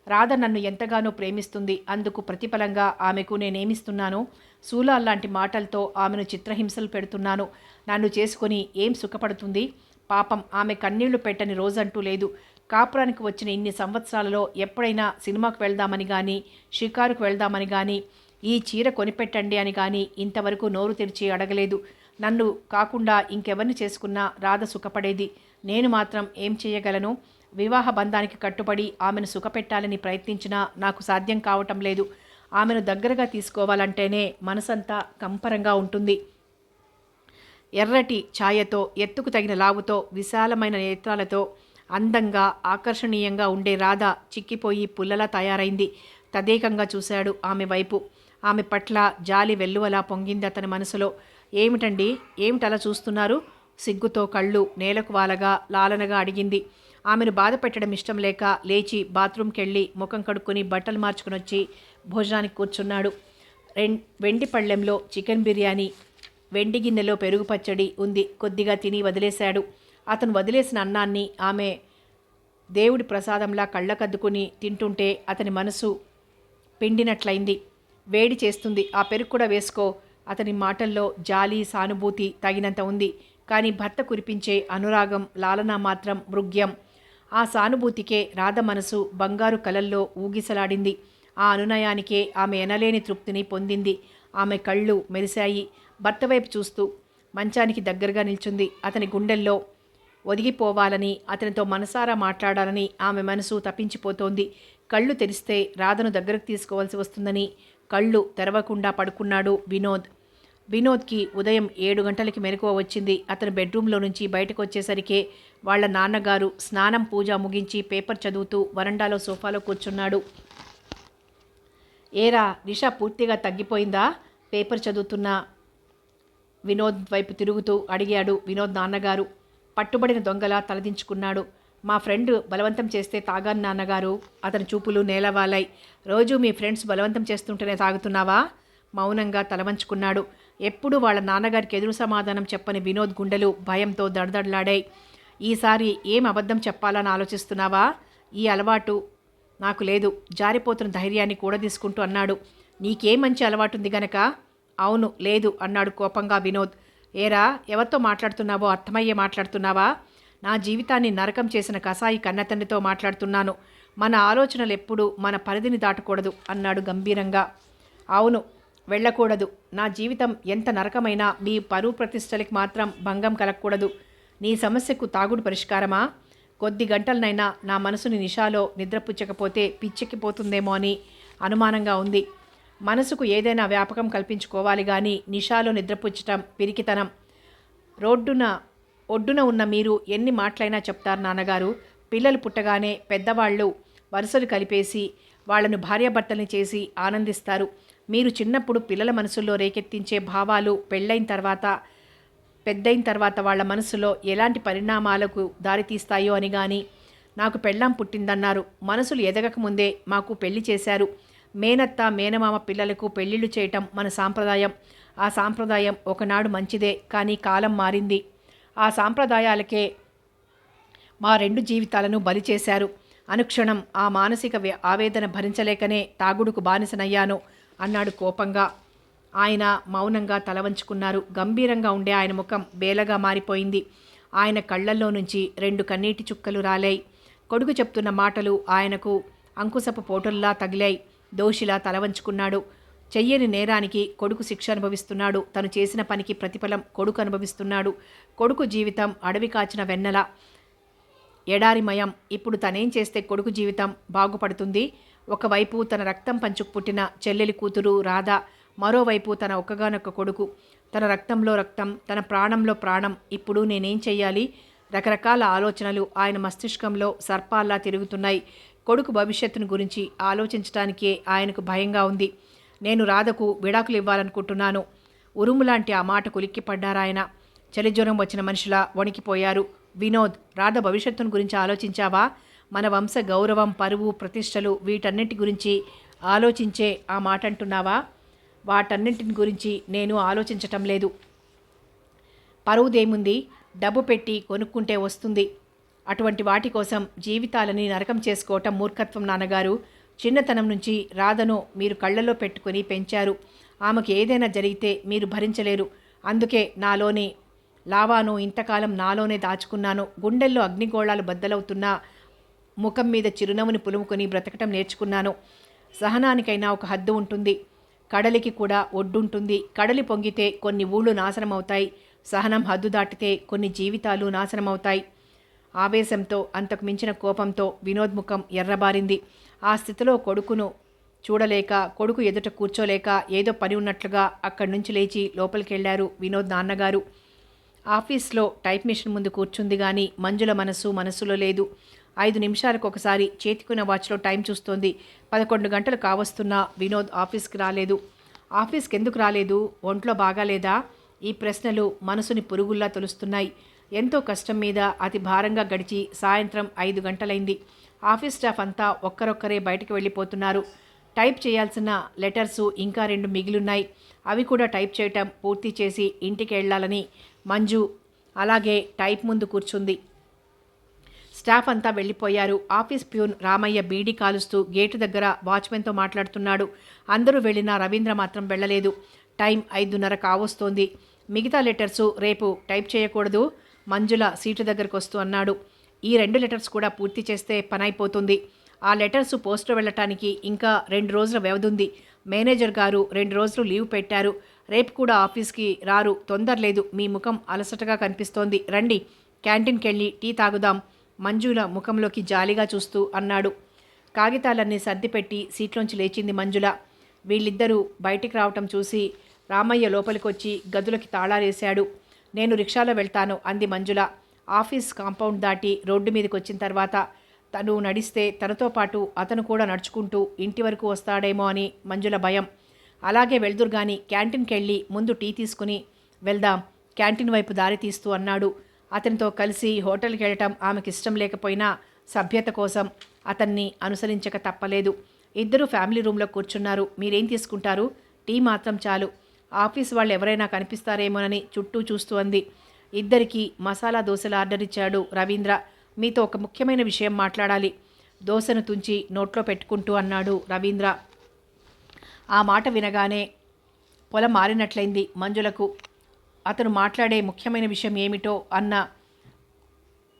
రాధ నన్ను ఎంతగానో ప్రేమిస్తుంది. అందుకు ప్రతిఫలంగా ఆమెకు నేనేమిస్తున్నాను? శూలాల్లాంటి మాటలతో ఆమెను చిత్రహింసలు పెడుతున్నాను. నన్ను చేసుకొని ఏం సుఖపడుతుంది? పాపం, ఆమె కన్నీళ్లు పెట్టని రోజంటూ లేదు. కాపురానికి వచ్చిన ఇన్ని సంవత్సరాలలో ఎప్పుడైనా సినిమాకు వెళ్దామని కానీ, షికారుకు వెళ్దామని కానీ, ఈ చీర కొనిపెట్టండి అని కానీ ఇంతవరకు నోరు తెరిచి అడగలేదు. నన్ను కాకుండా ఇంకెవరిని చేసుకున్నా రాధ సుఖపడేది. నేను మాత్రం ఏం చేయగలను? వివాహ బంధానికి కట్టుబడి ఆమెను సుఖపెట్టాలని ప్రయత్నించినా నాకు సాధ్యం కావటం లేదు. ఆమెను దగ్గరగా తీసుకోవాలంటేనే మనసంతా కంపరంగా ఉంటుంది. ఎర్రటి ఛాయతో, ఎత్తుకు తగిన లావుతో, విశాలమైన నేత్రాలతో అందంగా ఆకర్షణీయంగా ఉండే రాధ చిక్కిపోయి పుల్లలా తయారైంది. తదేకంగా చూశాడు ఆమె వైపు. ఆమె పట్ల జాలి వెల్లువలా పొంగింది అతని మనసులో. ఏమిటండి, ఏమిటలా చూస్తున్నారు? సిగ్గుతో కళ్ళు నేలకు వాలగా లాలనగా అడిగింది. ఆమెను బాధ పెట్టడం ఇష్టం లేక లేచి బాత్రూంకెళ్ళి ముఖం కడుక్కొని బట్టలు మార్చుకుని వచ్చి భోజనానికి కూర్చున్నాడు. వెండి పళ్ళెంలో చికెన్ బిర్యానీ, వెండి గిన్నెలో పెరుగు పచ్చడి ఉంది. కొద్దిగా తిని వదిలేశాడు. అతను వదిలేసిన అన్నాన్ని ఆమె దేవుడి ప్రసాదంలా కళ్ళకద్దుకుని తింటుంటే అతని మనసు పిండినట్లయింది. వేడి చేస్తుంది, ఆ పెరుగు కూడా వేసుకో. అతని మాటల్లో జాలి సానుభూతి తగినంత ఉంది. కానీ భర్త కురిపించే అనురాగం లాలన మాత్రం మృగ్యం. ఆ సానుభూతికే రాధ మనసు బంగారు కలల్లో ఊగిసలాడింది. ఆ అనునయానికే ఆమె ఎనలేని తృప్తిని పొందింది. ఆమె కళ్ళు మెరిశాయి. భర్త వైపు చూస్తూ మంచానికి దగ్గరగా నిల్చుంది. అతని గుండెల్లో ఒదిగిపోవాలని, అతనితో మనసారా మాట్లాడాలని ఆమె మనసు తప్పించిపోతోంది. కళ్ళు తెరిస్తే రాధను దగ్గరకు తీసుకోవాల్సి వస్తుందని కళ్ళు తెరవకుండా పడుకున్నాడు వినోద్. వినోద్కి ఉదయం 7 గంటలకి మెలకువ వచ్చింది. అతను బెడ్రూమ్లో నుంచి బయటకు వచ్చేసరికే వాళ్ళ నాన్నగారు స్నానం పూజ ముగించి పేపర్ చదువుతూ వరండాలో సోఫాలో కూర్చున్నాడు. ఏరా, నిషా పూర్తిగా తగ్గిపోయిందా? పేపర్ చదువుతున్న వినోద్ వైపు తిరుగుతూ అడిగాడు వినోద్ నాన్నగారు. పట్టుబడిన దొంగలా తలదించుకున్నాడు. మా ఫ్రెండ్ బలవంతం చేస్తే తాగాను నాన్నగారు. అతని చూపులు నేలవాలాయి. రోజు మీ ఫ్రెండ్స్ బలవంతం చేస్తుంటేనే తాగుతున్నావా? మౌనంగా తలవంచుకున్నాడు. ఎప్పుడూ వాళ్ళ నాన్నగారికి ఎదురు సమాధానం చెప్పని వినోద్ గుండెలు భయంతో దడదడలాడాయి. ఈసారి ఏం అబద్ధం చెప్పాలని ఆలోచిస్తున్నావా? ఈ అలవాటు నాకు లేదు. జారిపోతున్న ధైర్యాన్ని కూడా తీసుకుంటూ అన్నాడు. నీకే మంచి అలవాటుంది గనక? అవును, లేదు అన్నాడు కోపంగా వినోద్. ఏరా, ఎవరితో మాట్లాడుతున్నావో అర్థమయ్యే మాట్లాడుతున్నావా? నా జీవితాన్ని నరకం చేసిన కసాయి కన్నతండ్రితో మాట్లాడుతున్నాను. మన ఆలోచనలు ఎప్పుడూ మన పరిధిని దాటకూడదు అన్నాడు గంభీరంగా. అవును, వెళ్ళకూడదు. నా జీవితం ఎంత నరకమైనా మీ పరువు ప్రతిష్టలకి మాత్రం భంగం కలగకూడదు. నీ సమస్యకు తాగుడు పరిష్కారమా? కొద్ది గంటలనైనా నా మనసుని నిషాలో నిద్రపుచ్చకపోతే పిచ్చెక్కిపోతుందేమో అని అనుమానంగా ఉంది. మనసుకు ఏదైనా వ్యాపకం కల్పించుకోవాలి కానీ నిషాలో నిద్రపుచ్చటం పిరికితనం. ఒడ్డున ఉన్న మీరు ఎన్ని మాటలైనా చెప్తారు నాన్నగారు. పిల్లలు పుట్టగానే పెద్దవాళ్ళు వరుసలు కలిపేసి వాళ్లను భార్యాభర్తల్ని చేసి ఆనందిస్తారు. మీరు చిన్నప్పుడు పిల్లల మనసుల్లో రేకెత్తించే భావాలు పెద్దయిన తర్వాత వాళ్ళ మనసులో ఎలాంటి పరిణామాలకు దారితీస్తాయో అని. కానీ నాకు పెళ్ళాం పుట్టిందన్నారు. మనసులు ఎదగకముందే మాకు పెళ్లి చేశారు. మేనత్త మేనమామ పిల్లలకు పెళ్ళిళ్ళు చేయటం మన సాంప్రదాయం. ఆ సాంప్రదాయం ఒకనాడు మంచిదే, కానీ కాలం మారింది. ఆ సాంప్రదాయాలకే మా 2 జీవితాలను బలి చేశారు. అనుక్షణం ఆ మానసిక ఆవేదన భరించలేకనే తాగుడుకు బానిసనయ్యాను అన్నాడు కోపంగా. ఆయన మౌనంగా తలవంచుకున్నారు. గంభీరంగా ఉండే ఆయన ముఖం బేలగా మారిపోయింది. ఆయన కళ్ళల్లో నుంచి 2 కన్నీటి చుక్కలు రాలాయి. కొడుకు చెప్తున్న మాటలు ఆయనకు అంకుశపు పోటుల్లా తగిలాయి. దోషిలా తలవంచుకున్నాడు. చెయ్యని నేరానికి కొడుకు శిక్ష అనుభవిస్తున్నాడు. తను చేసిన పనికి ప్రతిఫలం కొడుకు అనుభవిస్తున్నాడు. కొడుకు జీవితం అడవి కాచిన వెన్నెల, ఎడారిమయం. ఇప్పుడు తనేం చేస్తే కొడుకు జీవితం బాగుపడుతుంది? ఒకవైపు తన రక్తం పంచుకు పుట్టిన చెల్లెలి కూతురు రాధ, మరోవైపు తన ఒక్కగానొక్క కొడుకు. తన రక్తంలో రక్తం, తన ప్రాణంలో ప్రాణం. ఇప్పుడు నేనేం చెయ్యాలి? రకరకాల ఆలోచనలు ఆయన మస్తిష్కంలో సర్పాల్లా తిరుగుతున్నాయి. కొడుకు భవిష్యత్తును గురించి ఆలోచించడానికే ఆయనకు భయంగా ఉంది. నేను రాధకు విడాకులు ఇవ్వాలనుకుంటున్నాను. ఉరుములాంటి ఆ మాటకు ఉలిక్కిపడ్డారాయన. చలిజ్వరం వచ్చిన మనిషిలా వణికిపోయారు. వినోద్, రాధ భవిష్యత్తును గురించి ఆలోచించావా? మన వంశ గౌరవం, పరువు, ప్రతిష్టలు, వీటన్నిటి గురించి ఆలోచించే ఆ మాట అంటున్నావా? వాటన్నింటిని గురించి నేను ఆలోచించటం లేదు. పరువుదేముంది? డబ్బు పెట్టి కొనుక్కుంటే వస్తుంది. అటువంటి వాటి కోసం జీవితాలని నరకం చేసుకోవటం మూర్ఖత్వం నాన్నగారు. చిన్నతనం నుంచి రాధను మీరు కళ్ళలో పెట్టుకుని పెంచారు. ఆమెకు ఏదైనా జరిగితే మీరు భరించలేరు. అందుకే నాలోని లావాను ఇంతకాలం నాలోనే దాచుకున్నాను. గుండెల్లో అగ్నిగోళాలు బద్దలవుతున్నా ముఖం మీద చిరునవ్వుని పులుముకొని బ్రతకటం నేర్చుకున్నాను. సహనానికైనా ఒక హద్దు ఉంటుంది. కడలికి కూడా ఒడ్డుంటుంది. కడలి పొంగితే కొన్ని ఊళ్ళు నాశనమవుతాయి. సహనం హద్దు దాటితే కొన్ని జీవితాలు నాశనమవుతాయి. ఆవేశంతో, అంతకు మించిన కోపంతో వినోద్ ముఖం ఎర్రబారింది. ఆ స్థితిలో కొడుకును చూడలేక, కొడుకు ఎదుట కూర్చోలేక ఏదో పని ఉన్నట్లుగా అక్కడి నుంచి లేచి లోపలికెళ్లారు వినోద్ నాన్నగారు. ఆఫీస్లో టైప్ మిషన్ ముందు కూర్చుంది కానీ మంజుల మనస్సులో లేదు. 5 నిమిషాలకు ఒకసారి చేతికున్న వాచ్లో టైం చూస్తోంది. 11 గంటలు కావస్తున్నా వినోద్ ఆఫీస్కి రాలేదు. ఆఫీస్కి ఎందుకు రాలేదు? ఒంట్లో బాగాలేదా? ఈ ప్రశ్నలు మనసుని పురుగుల్లా తొలుస్తున్నాయి. ఎంతో కష్టం మీద అతి భారంగా గడిచి సాయంత్రం 5 గంటలైంది. ఆఫీస్ స్టాఫ్ అంతా ఒక్కరొక్కరే బయటకు వెళ్ళిపోతున్నారు. టైప్ చేయాల్సిన లెటర్సు ఇంకా 2 మిగిలున్నాయి. అవి కూడా టైప్ చేయటం పూర్తి చేసి ఇంటికి వెళ్ళాలని మంజు అలాగే టైప్ ముందు కూర్చుంది. స్టాఫ్ అంతా వెళ్ళిపోయారు. ఆఫీస్ ప్యూన్ రామయ్య బీడీ కాలుస్తూ గేటు దగ్గర వాచ్మెన్తో మాట్లాడుతున్నాడు. అందరూ వెళ్ళినా రవీంద్ర మాత్రం వెళ్ళలేదు. టైం 5:30 కావస్తోంది. మిగతా లెటర్సు రేపు టైప్ చేయకూడదు, మంజుల సీటు దగ్గరకు వస్తూ అన్నాడు. ఈ 2 లెటర్స్ కూడా పూర్తి చేస్తే పనైపోతుంది. ఆ లెటర్సు పోస్టు వెళ్ళటానికి ఇంకా 2 రోజుల వ్యవధుంది. మేనేజర్ గారు 2 రోజులు లీవ్ పెట్టారు. రేపు కూడా ఆఫీస్కి రారు. తొందరలేదు. మీ ముఖం అలసటగా కనిపిస్తోంది. రండి, క్యాంటీన్కి వెళ్ళి టీ తాగుదాం, మంజుల ముఖంలోకి జాలిగా చూస్తూ అన్నాడు. కాగితాలన్నీ సర్దిపెట్టి సీట్లోంచి లేచింది మంజుల. వీళ్ళిద్దరూ బయటికి రావటం చూసి రామయ్య లోపలికొచ్చి గదులకి తాళాలేశాడు. నేను రిక్షాలో వెళ్తాను అంది మంజుల. ఆఫీస్ కాంపౌండ్ దాటి రోడ్డు మీదకి వచ్చిన తర్వాత తను నడిస్తే తనతో పాటు అతను కూడా నడుచుకుంటూ ఇంటి వరకు వస్తాడేమో అని మంజుల భయం. అలాగే వెళ్దురుగాని క్యాంటీన్కి వెళ్ళి ముందు టీ తీసుకుని వెళ్దాం, క్యాంటీన్ వైపు దారి తీస్తూ అన్నాడు. అతనితో కలిసి హోటల్కి వెళ్ళటం ఆమెకి ఇష్టం లేకపోయినా సభ్యత కోసం అతన్ని అనుసరించక తప్పలేదు. ఇద్దరు ఫ్యామిలీ రూమ్లో కూర్చున్నారు. మీరేం తీసుకుంటారు? టీ మాత్రం చాలు. ఆఫీస్ వాళ్ళు ఎవరైనా కనిపిస్తారేమోనని చుట్టూ చూస్తూ అంది. ఇద్దరికి మసాలా దోశలు ఆర్డర్ ఇచ్చాడు రవీంద్ర. మీతో ఒక ముఖ్యమైన విషయం మాట్లాడాలి, దోశను తుంచి నోట్లో పెట్టుకుంటూ అన్నాడు రవీంద్ర. ఆ మాట వినగానే పొలం మారినట్లయింది మంజులకు. అతను మాట్లాడే ముఖ్యమైన విషయం ఏమిటో అన్న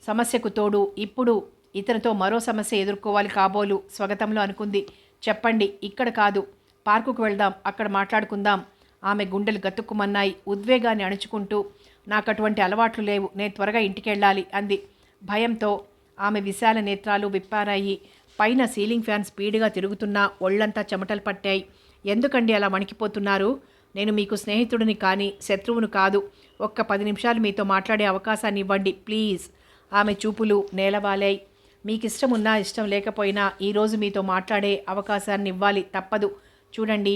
సమస్యకు తోడు ఇప్పుడు ఇతనితో మరో సమస్య ఎదుర్కోవాలి కాబోలు స్వగతంలో అనుకుంది. చెప్పండి, ఇక్కడ కాదు, పార్కుకు వెళ్దాం, అక్కడ మాట్లాడుకుందాం. ఆమె గుండెలు గతుక్కుమన్నాయి. ఉద్వేగాన్ని అణుచుకుంటూ నాకు అటువంటి అలవాట్లు లేవు, నేను త్వరగా ఇంటికెళ్ళాలి అంది. భయంతో ఆమె విశాల నేత్రాలు విప్పారాయి. పైన సీలింగ్ ఫ్యాన్ స్పీడ్గా తిరుగుతున్నా ఒళ్ళంతా చెమటలు పట్టాయి. ఎందుకండి అలా వణికిపోతున్నారు? నేను మీకు స్నేహితుడిని కానీ శత్రువును కాదు. ఒక్క 10 నిమిషాలు మీతో మాట్లాడే అవకాశాన్ని ఇవ్వండి ప్లీజ్. ఆమె చూపులు నేలవాలాయి. మీకు ఇష్టం ఉన్నా ఇష్టం లేకపోయినా ఈరోజు మీతో మాట్లాడే అవకాశాన్ని ఇవ్వాలి, తప్పదు. చూడండి,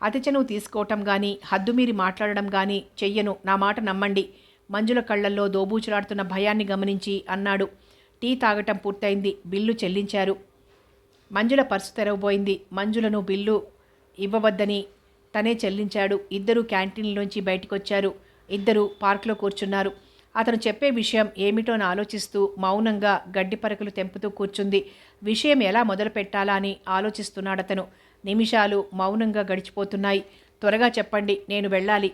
అతి చనువు తీసుకోవటం కానీ హద్దుమీరి మాట్లాడడం కానీ చెయ్యను, నా మాట నమ్మండి. మంజుల కళ్ళల్లో దోబూచులాడుతున్న భయాన్ని గమనించి అన్నాడు. టీ తాగటం పూర్తయింది. బిల్లు చెల్లించారు. మంజుల పర్సు తెరవబోయింది. మంజులను బిల్లు ఇవ్వవద్దని తనే చెల్లించాడు. ఇద్దరూ క్యాంటీన్లోంచి బయటికొచ్చారు. ఇద్దరూ పార్కులో కూర్చున్నారు. అతను చెప్పే విషయం ఏమిటోని ఆలోచిస్తూ మౌనంగా గడ్డి పరకలు తెంపుతూ కూర్చుంది. విషయం ఎలా మొదలు పెట్టాలా అని ఆలోచిస్తున్నాడతను. నిమిషాలు మౌనంగా గడిచిపోతున్నాయి. త్వరగా చెప్పండి, నేను వెళ్ళాలి.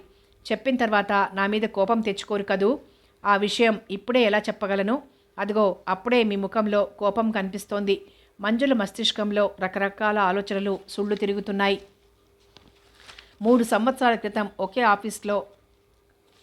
చెప్పిన తర్వాత నా మీద కోపం తెచ్చుకోరు కదూ? ఆ విషయం ఇప్పుడే ఎలా చెప్పగలను? అదిగో అప్పుడే మీ ముఖంలో కోపం కనిపిస్తోంది. మంజుల మస్తిష్కంలో రకరకాల ఆలోచనలు సుళ్ళు తిరుగుతున్నాయి. 3 సంవత్సరాల క్రితం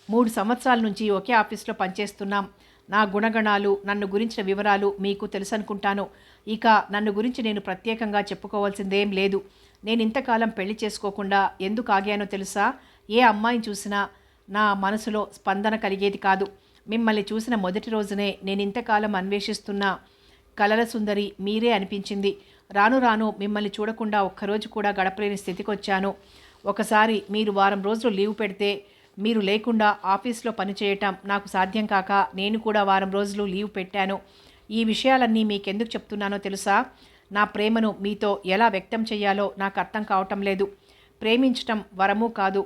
3 సంవత్సరాల నుంచి ఒకే ఆఫీస్లో పనిచేస్తున్నాం. నా గుణగణాలు, నన్ను గురించిన వివరాలు మీకు తెలుసనుకుంటాను. ఇక నన్ను గురించి నేను ప్రత్యేకంగా చెప్పుకోవాల్సిందేం లేదు. నేను ఇంతకాలం పెళ్లి చేసుకోకుండా ఎందుకు ఆగానో తెలుసా? ఏ అమ్మాయిని చూసినా నా మనసులో స్పందన కలిగేది కాదు. మిమ్మల్ని చూసిన మొదటి రోజునే నేను ఇంతకాలం అన్వేషిస్తున్న కలల సుందరి మీరే అనిపించింది. రాను రాను మిమ్మల్ని చూడకుండా ఒక్కరోజు కూడా గడపలేని స్థితికి వచ్చాను. ఒకసారి మీరు వారం రోజులు లీవ్ పెడితే మీరు లేకుండా ఆఫీస్లో పనిచేయటం నాకు సాధ్యం కాక నేను కూడా వారం రోజులు లీవ్ పెట్టాను. ఈ విషయాలన్నీ మీకెందుకు చెప్తున్నానో తెలుసా? నా ప్రేమను మీతో ఎలా వ్యక్తం చేయాలో నాకు అర్థం కావటం లేదు. ప్రేమించటం వరము కాదు,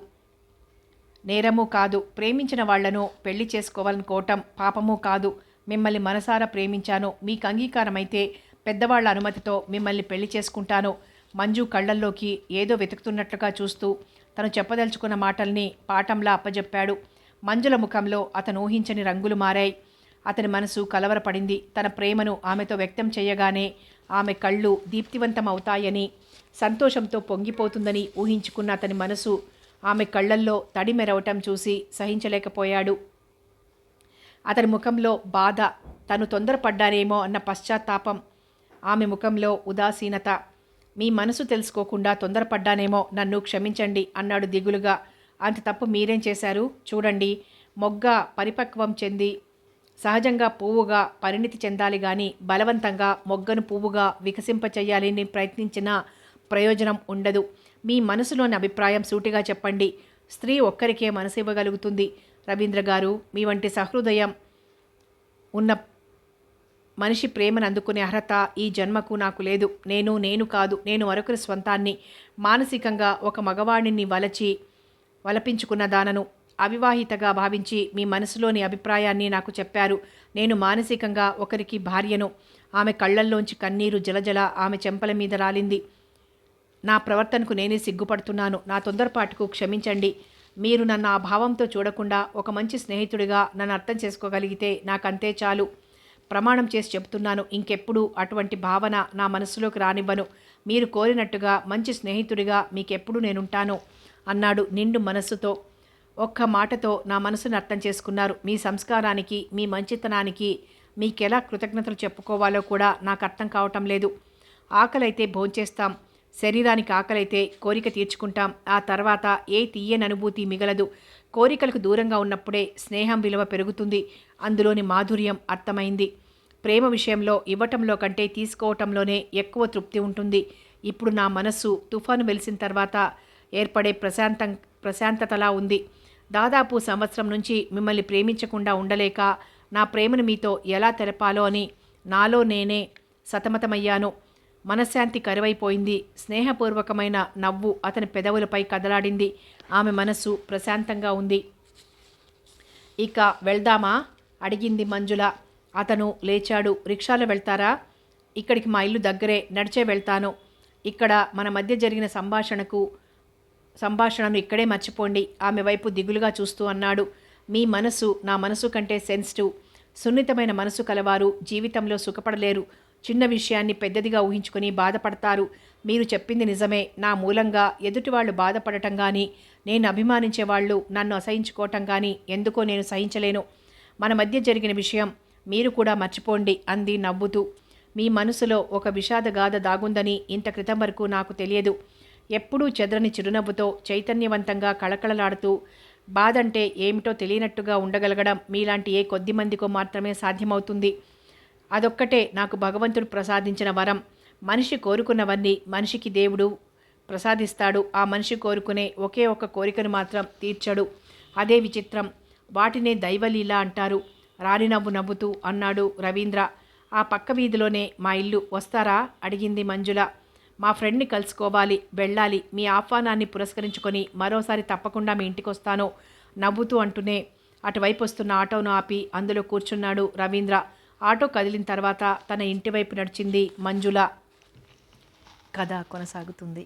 నేరము కాదు. ప్రేమించిన వాళ్లను పెళ్లి చేసుకోవాలనుకోవటం పాపము కాదు. మిమ్మల్ని మనసారా ప్రేమించాను. మీకు అంగీకారమైతే పెద్దవాళ్ల అనుమతితో మిమ్మల్ని పెళ్లి చేసుకుంటాను. మంజు కళ్ళల్లోకి ఏదో వెతుకుతున్నట్లుగా చూస్తూ తను చెప్పదలుచుకున్న మాటల్ని పాఠంలా అప్పజెప్పాడు. మంజుల ముఖంలో అతను ఊహించని రంగులు మారాయి. అతని మనసు కలవరపడింది. తన ప్రేమను ఆమెతో వ్యక్తం చేయగానే ఆమె కళ్ళు దీప్తివంతమవుతాయని, సంతోషంతో పొంగిపోతుందని ఊహించుకున్న అతని మనసు ఆమె కళ్ళల్లో తడి మెరవటం చూసి సహించలేకపోయాడు. అతని ముఖంలో బాధ, తను తొందరపడ్డానేమో అన్న పశ్చాత్తాపం, ఆమె ముఖంలో ఉదాసీనత. మీ మనసు తెలుసుకోకుండా తొందరపడ్డానేమో, నన్ను క్షమించండి అన్నాడు దిగులుగా. అంత తప్పు మీరేం చేశారు? చూడండి, మొగ్గ పరిపక్వం చెంది సహజంగా పువ్వుగా పరిణితి చెందాలి గాని బలవంతంగా మొగ్గను పువ్వుగా వికసింపచేయాలని ప్రయత్నించిన ప్రయోజనం ఉండదు. మీ మనసులోని అభిప్రాయం సూటిగా చెప్పండి. స్త్రీ ఒక్కరికే మనసు ఇవ్వగలుగుతుంది. రవీంద్ర గారు, మీ వంటి సహృదయం ఉన్న మనిషి ప్రేమను అందుకునే అర్హత ఈ జన్మకు నాకు లేదు. నేను కాదు, నేను మరొకరి స్వంతాన్ని. మానసికంగా ఒక మగవాడిని వలపించుకున్న దానను. అవివాహితగా భావించి మీ మనసులోని అభిప్రాయాన్ని నాకు చెప్పారు. నేను మానసికంగా ఒకరికి భార్యను. ఆమె కళ్ళల్లోంచి కన్నీరు జలజల ఆమె చెంపల మీద రాలింది. నా ప్రవర్తనకు నేనే సిగ్గుపడుతున్నాను. నా తొందరపాటుకు క్షమించండి. మీరు నన్ను ఆ భావంతో చూడకుండా ఒక మంచి స్నేహితుడిగా నన్ను అర్థం చేసుకోగలిగితే నాకంతే చాలు. ప్రమాణం చేసి చెబుతున్నాను, ఇంకెప్పుడు అటువంటి భావన నా మనసులోకి రానివ్వను. మీరు కోరినట్టుగా మంచి స్నేహితుడిగా మీకెప్పుడు నేనుంటాను అన్నాడు నిండు మనస్సుతో. ఒక్క మాటతో నా మనసును అర్థం చేసుకున్నారు. మీ సంస్కారానికి, మీ మంచితనానికి మీకెలా కృతజ్ఞతలు చెప్పుకోవాలో కూడా నాకు అర్థం కావటం లేదు. ఆకలైతే భోంచేస్తాం, శరీరానికి ఆకలైతే కోరిక తీర్చుకుంటాం. ఆ తర్వాత ఏ తీయని అనుభూతి మిగలదు. కోరికలకు దూరంగా ఉన్నప్పుడే స్నేహం విలువ పెరుగుతుంది. అందులోని మాధుర్యం అర్థమైంది. ప్రేమ విషయంలో ఇవ్వటంలో కంటే తీసుకోవటంలోనే ఎక్కువ తృప్తి ఉంటుంది. ఇప్పుడు నా మనస్సు తుఫాను వెలిసిన తర్వాత ఏర్పడే ప్రశాంతతలా ఉంది. దాదాపు సంవత్సరం నుంచి మిమ్మల్ని ప్రేమించకుండా ఉండలేక నా ప్రేమను మీతో ఎలా తెలపాలో అని నాలో నేనే సతమతమయ్యాను. మనశ్శాంతి కరువైపోయింది. స్నేహపూర్వకమైన నవ్వు అతని పెదవులపై కదలాడింది. ఆమె మనస్సు ప్రశాంతంగా ఉంది. ఇక వెళ్దామా అడిగింది మంజుల. అతను లేచాడు. రిక్షాలో వెళ్తారా? ఇక్కడికి మా ఇల్లు దగ్గరే, నడిచే వెళ్తాను. ఇక్కడ మన మధ్య జరిగిన సంభాషణను ఇక్కడే మర్చిపోండి. ఆమె వైపు దిగులుగా చూస్తూ అన్నాడు. మీ మనసు నా మనసు కంటే సెన్సిటివ్, సున్నితమైన మనసు కలవారు జీవితంలో సుఖపడలేరు. చిన్న విషయాన్ని పెద్దదిగా ఊహించుకొని బాధపడతారు. మీరు చెప్పింది నిజమే. నా మూలంగా ఎదుటివాళ్లు బాధపడటం కానీ, నేను అభిమానించే వాళ్ళు నన్ను అసహించుకోవటం కానీ ఎందుకో నేను సహించలేను. మన మధ్య జరిగిన విషయం మీరు కూడా మర్చిపోండి అంది నవ్వుతూ. మీ మనసులో ఒక విషాదగాథ దాగుందని ఇంత క్రితం వరకు నాకు తెలియదు. ఎప్పుడూ చెదరని చిరునవ్వుతో చైతన్యవంతంగా కళకళలాడుతూ బాధంటే ఏమిటో తెలియనట్టుగా ఉండగలగడం మీలాంటి ఏ కొద్ది మందికో మాత్రమే సాధ్యమవుతుంది. అదొక్కటే నాకు భగవంతుడు ప్రసాదించిన వరం. మనిషి కోరుకున్నవన్నీ మనిషికి దేవుడు ప్రసాదిస్తాడు. ఆ మనిషి కోరుకునే ఒకే ఒక్క కోరికను మాత్రం తీర్చడు. అదే విచిత్రం. వాటినే దైవలీల అంటారు. రాణినవ్వు నవ్వుతూ అన్నాడు రవీంద్ర. ఆ పక్క వీధిలోనే మా ఇల్లు, వస్తారా అడిగింది మంజుల. మా ఫ్రెండ్ని కలుసుకోవాలి, వెళ్ళాలి. మీ ఆహ్వానాన్ని పురస్కరించుకొని మరోసారి తప్పకుండా మీ ఇంటికి వస్తాను నవ్వుతూ అంటూనే అటువైపు వస్తున్న ఆటోను ఆపి అందులో కూర్చున్నాడు రవీంద్ర. ఆటో కదిలిన తర్వాత తన ఇంటి వైపు నడిచింది మంజుల. కథ కొనసాగుతుంది.